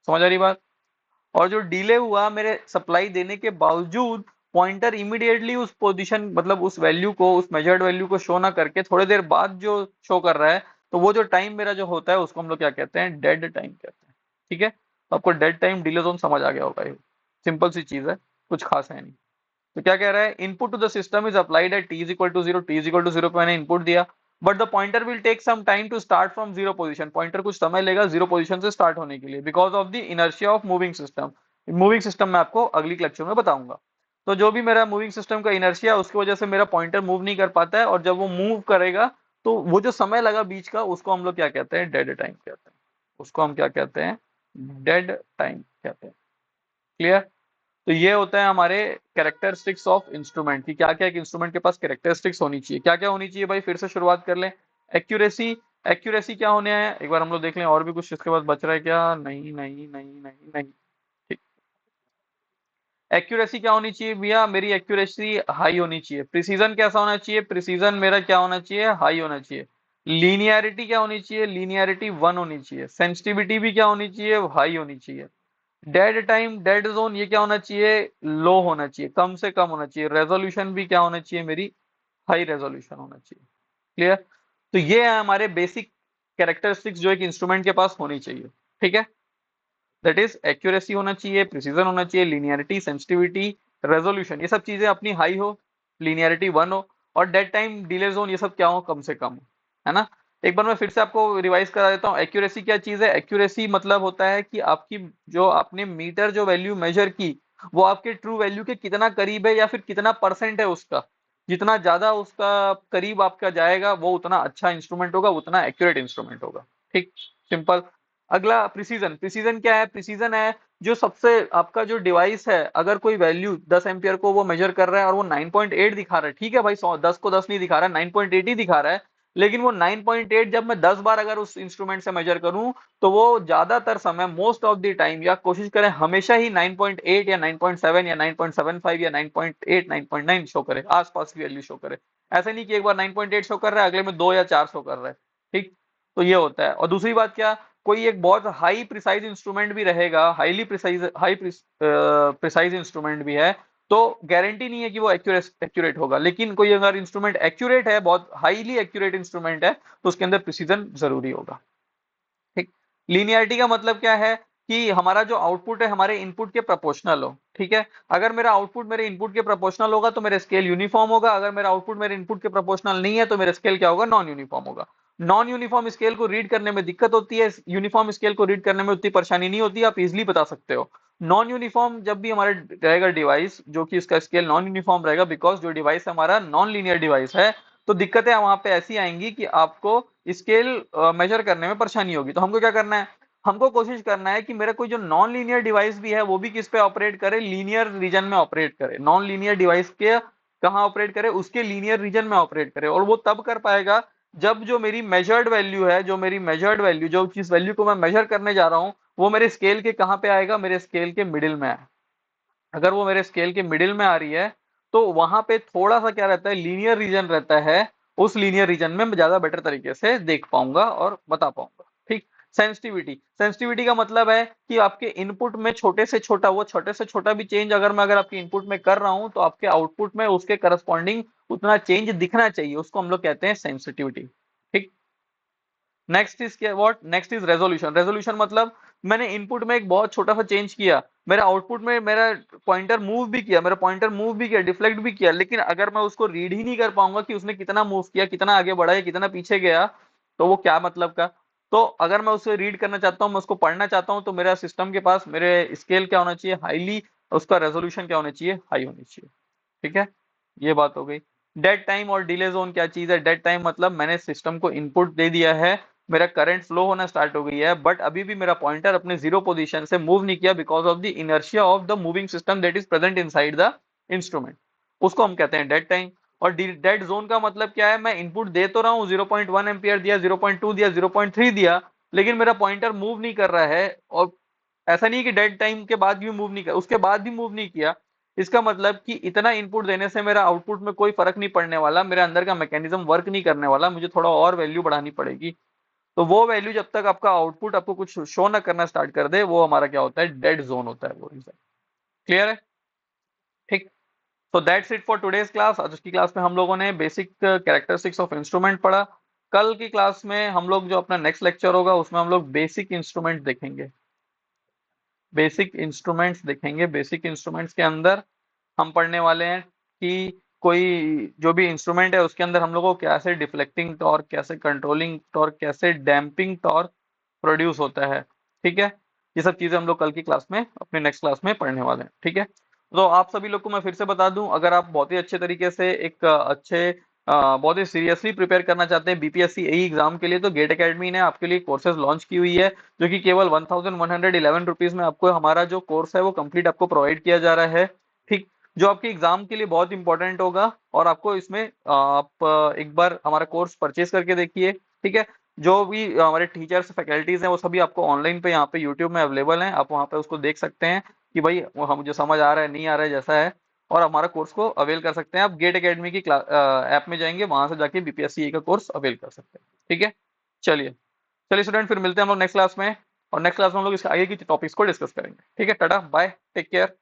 समझ आ रही बात। और जो डिले हुआ मेरे सप्लाई देने के बावजूद, पॉइंटर इमीडिएटली उस पोजीशन, मतलब उस वैल्यू को, उस मेजर्ड वैल्यू को शो ना करके थोड़ी देर बाद जो शो कर रहा है, तो वो जो टाइम मेरा जो होता है उसको हम लोग क्या कहते हैं, डेड टाइम कहते हैं। ठीक है, तो आपको डेड टाइम डिले जोन समझ आ गया होगा, ये सिंपल सी चीज है, कुछ खास है नहीं। तो क्या कह रहा है, input to the system is applied at T is equal to zero, T is equal to zero पे मैंने इनपुट दिया, but the pointer will take some time to start from zero position, pointer कुछ समय लेगा zero position से start होने के लिए, because of the inertia of moving system. Moving system मैं आपको अगली लेक्चर में बताऊंगा। तो जो भी मेरा मूविंग सिस्टम का इनर्शिया, उसकी वजह से मेरा पॉइंटर मूव नहीं कर पाता है, और जब वो मूव करेगा तो वो जो समय लगा बीच का, उसको हम लोग क्या कहते हैं, डेड टाइम कहते हैं। उसको हम क्या कहते हैं, डेड टाइम कहते हैं। क्लियर। तो ये होता है हमारे कैरेक्टरिस्टिक्स ऑफ इंस्ट्रूमेंट, कि क्या क्या एक इंस्ट्रूमेंट के पास कैरेक्टरिस्टिक्स होनी चाहिए, क्या क्या होनी चाहिए भाई, फिर से शुरुआत कर लें। एक्यूरेसी, एक्यूरेसी क्या होने है, एक बार हम लोग देख लें, और भी कुछ इसके बाद बच रहा है क्या, नहीं नहीं नहीं नहीं नहीं। ठीक। एक्यूरेसी क्या होनी चाहिए भैया, मेरी एक्यूरेसी हाई होनी चाहिए। प्रिसीजन कैसा होना चाहिए, प्रिसीजन मेरा क्या होना चाहिए, हाई होना चाहिए। लीनियरिटी क्या होनी चाहिए, लीनियरिटी 1 होनी चाहिए। सेंसिटिविटी भी क्या होनी चाहिए, हाई होनी चाहिए। डेड टाइम, डेड जोन, ये क्या होना चाहिए, लो होना चाहिए, कम से कम होना चाहिए। रेजोल्यूशन भी क्या होना चाहिए, मेरी हाई रेजोल्यूशन होना चाहिए। क्लियर। तो ये है हमारे बेसिक कैरेक्टरिस्टिक्स जो एक इंस्ट्रूमेंट के पास होनी चाहिए। ठीक है। दैट इज एक्यूरेसी होना चाहिए, प्रिसीजन होना चाहिए, लीनियरिटी, सेंसिटिविटी, रेजोल्यूशन, ये सब चीजें अपनी हाई हो, लीनियरिटी 1 हो, और डेड टाइम, डिले जोन, ये सब क्या हो, कम से कम हो। है ना। एक बार मैं फिर से आपको रिवाइज करा देता हूँ, एक्यूरेसी क्या चीज है। एक्यूरेसी मतलब होता है कि आपकी, जो आपने मीटर जो वैल्यू मेजर की, वो आपके ट्रू वैल्यू के कितना करीब है, या फिर कितना परसेंट है उसका। जितना ज्यादा उसका करीब आपका जाएगा, वो उतना अच्छा इंस्ट्रूमेंट होगा, उतना एक्यूरेट इंस्ट्रूमेंट होगा। ठीक। सिंपल। अगला प्रिसीजन, प्रिसीजन क्या है, प्रिसीजन है जो सबसे, आपका जो डिवाइस है, अगर कोई वैल्यू 10 एम्पियर को वो मेजर कर रहा है और वो 9.8 दिखा रहा है, ठीक है भाई, 100 10 को 10 नहीं दिखा रहा है, 9.8 ही दिखा रहा है, लेकिन वो 9.8 जब मैं 10 बार अगर उस इंस्ट्रूमेंट से मेजर करूं, तो वो ज्यादातर समय, मोस्ट ऑफ द टाइम, या कोशिश करें हमेशा ही 9.8 या 9.7 या 9.75 या 9.8 9.9 शो करे, आसपास की वैल्यू शो करे। ऐसा नहीं कि एक बार 9.8 शो कर रहा है, अगले में 2 या 4 शो कर रहा है। ठीक। तो ये होता है। और दूसरी बात क्या, कोई एक बहुत हाई प्रिसाइज इंस्ट्रूमेंट भी रहेगा, highly precise, high precise instrument भी है, तो गारंटी नहीं है कि वो एक्यूरेट होगा, लेकिन कोई अगर इंस्ट्रूमेंट एक्यूरेट है, बहुत हाईली एक्यूरेट इंस्ट्रूमेंट है, तो उसके अंदर प्रिसीजन जरूरी होगा। ठीक। लीनियरिटी का मतलब क्या है, कि हमारा जो आउटपुट है हमारे इनपुट के प्रोपोर्शनल हो। ठीक है। अगर मेरा आउटपुट मेरे इनपुट के प्रोपोर्शनल होगा तो मेरा स्केल यूनिफॉर्म होगा, अगर मेरा आउटपुट मेरे इनपुट के प्रोपोर्शनल नहीं है तो मेरा स्केल क्या होगा, नॉन यूनिफॉर्म होगा। नॉन यूनिफॉर्म स्केल को रीड करने में दिक्कत होती है, यूनिफॉर्म स्केल को रीड करने में उतनी परेशानी नहीं होती, आप इजिली बता सकते हो। नॉन यूनिफॉर्म जब भी हमारे रहेगा डिवाइस, जो कि इसका स्केल नॉन यूनिफॉर्म रहेगा, बिकॉज जो डिवाइस हमारा नॉन लीनियर डिवाइस है, तो दिक्कतें वहां पे ऐसी आएंगी कि आपको स्केल मेजर करने में परेशानी होगी। तो हमको क्या करना है, हमको कोशिश करना है कि मेरा कोई जो नॉन लीनियर डिवाइस भी है, वो भी किस पे ऑपरेट करे, लीनियर रीजन में ऑपरेट करे। नॉन लीनियर डिवाइस के कहाँ ऑपरेट करे, उसके लीनियर रीजन में ऑपरेट करे, और वो तब कर पाएगा जब जो मेरी मेजर्ड वैल्यू है, जो मेरी मेजर्ड वैल्यू, जो जिस वैल्यू को मैं मेजर करने जा रहा हूँ, वो मेरे स्केल के कहाँ पे आएगा, मेरे स्केल के मिडिल में आए। अगर वो मेरे स्केल के मिडिल में आ रही है, तो वहां पे थोड़ा सा क्या रहता है, लीनियर रीजन रहता है, उस लीनियर रीजन में मैं ज्यादा बेटर तरीके से देख पाऊंगा और बता पाऊंगा। ठीक। सेंसिटिविटी, सेंसिटिविटी का मतलब है कि आपके इनपुट में छोटे से छोटा, वो छोटे से छोटा भी चेंज अगर आपके इनपुट में कर रहा हूं तो आपके आउटपुट में उसके करस्पॉन्डिंग उतना चेंज दिखना चाहिए, उसको हम लोग कहते हैं सेंसिटिविटी। ठीक। नेक्स्ट इज क्या, what next is resolution. Resolution मतलब मैंने इनपुट में एक बहुत छोटा सा चेंज किया, मेरा आउटपुट में मेरा पॉइंटर मूव भी किया, मेरा पॉइंटर मूव भी किया, डिफ्लेक्ट भी किया, लेकिन अगर मैं उसको रीड ही नहीं कर पाऊंगा कि उसने कितना मूव किया, कितना आगे बढ़ा या कितना पीछे गया, तो वो क्या मतलब का। तो अगर मैं उसे रीड करना चाहता हूँ, मैं उसको पढ़ना चाहता हूँ, तो मेरा सिस्टम के पास मेरे स्केल क्या होना चाहिए, हाईली, उसका रेजोल्यूशन क्या होना चाहिए, हाई होनी चाहिए। ठीक है, ये बात हो गई। डेड टाइम और डिले जोन क्या चीज है। डेड टाइम मतलब मैंने सिस्टम को इनपुट दे दिया है, मेरा करंट फ्लो होना स्टार्ट हो गई है, बट अभी भी मेरा पॉइंटर अपने जीरो पोजीशन से मूव नहीं किया because of the inertia of the moving system that is present inside the instrument, उसको हम कहते हैं डेड टाइम। और डेड जोन का मतलब क्या है, मैं इनपुट दे तो रहा हूँ, 0.1 एम्पियर दिया, 0.2 दिया, 0.3 दिया, लेकिन मेरा पॉइंटर मूव नहीं कर रहा है। और ऐसा नहीं है कि डेड टाइम के बाद भी मूव नहीं कर, उसके बाद भी मूव नहीं किया, इसका मतलब कि इतना इनपुट देने से मेरा आउटपुट में कोई फर्क नहीं पड़ने वाला, मेरे अंदर का मैकेनिज्म वर्क नहीं करने वाला, मुझे थोड़ा और वैल्यू बढ़ानी पड़ेगी। तो वो वैल्यू जब तक आपका आउटपुट आपको कुछ शो ना करना स्टार्ट कर दे, वो हमारा क्या होता है, डेड जोन होता है वो रीजन। क्लियर है। ठीक। तो that's it for today's class. आज की क्लास में हम लोगों ने बेसिक कैरेक्टरिस्टिक्स ऑफ इंस्ट्रूमेंट पढ़ा। कल की क्लास में हम लोग जो अपना नेक्स्ट लेक्चर होगा उसमें हम लोग बेसिक इंस्ट्रूमेंट देखेंगे, बेसिक इंस्ट्रूमेंट्स देखेंगे। बेसिक इंस्ट्रूमेंट्स के अंदर हम पढ़ने वाले हैं कि कोई जो भी इंस्ट्रूमेंट है उसके अंदर हम लोग को कैसे डिफ्लेक्टिंग टॉर्क, कैसे कंट्रोलिंग टॉर्क, कैसे डैम्पिंग टॉर्क प्रोड्यूस होता है। ठीक है, ये सब चीजें हम लोग कल की क्लास में, अपने नेक्स्ट क्लास में पढ़ने वाले हैं। ठीक है, तो आप सभी लोग को मैं फिर से बता दूं, अगर आप बहुत ही अच्छे तरीके से एक बहुत ही सीरियसली प्रिपेयर करना चाहते हैं बीपीएससी एई एग्जाम के लिए, तो गेट एकेडमी ने आपके लिए कोर्सेज लॉन्च की हुई है, जो कि केवल 1111 रुपीज में आपको हमारा जो कोर्स है वो कंप्लीट आपको प्रोवाइड किया जा रहा है। ठीक, जो आपके एग्जाम के लिए बहुत इंपॉर्टेंट होगा, और आपको इसमें आप एक बार हमारा कोर्स परचेज करके देखिए। ठीक है, जो भी हमारे टीचर्स फैकल्टीज हैं वो सभी आपको ऑनलाइन पे यहाँ पे यूट्यूब में अवेलेबल हैं, आप वहाँ पे उसको देख सकते हैं कि भाई वो हम जो समझ आ रहा है नहीं आ रहा है जैसा है, और हमारा कोर्स को अवेल कर सकते हैं। आप गेट एकेडमी की ऐप में जाएंगे, वहां से जाके बीपीएससी का कोर्स अवेल कर सकते हैं। ठीक है, चलिए, चलिए स्टूडेंट, फिर मिलते हैं हम लोग नेक्स्ट क्लास में, और नेक्स्ट क्लास में हम लोग इसके आगे की टॉपिक्स को डिस्कस करेंगे। ठीक है, टाटा बाय, टेक केयर।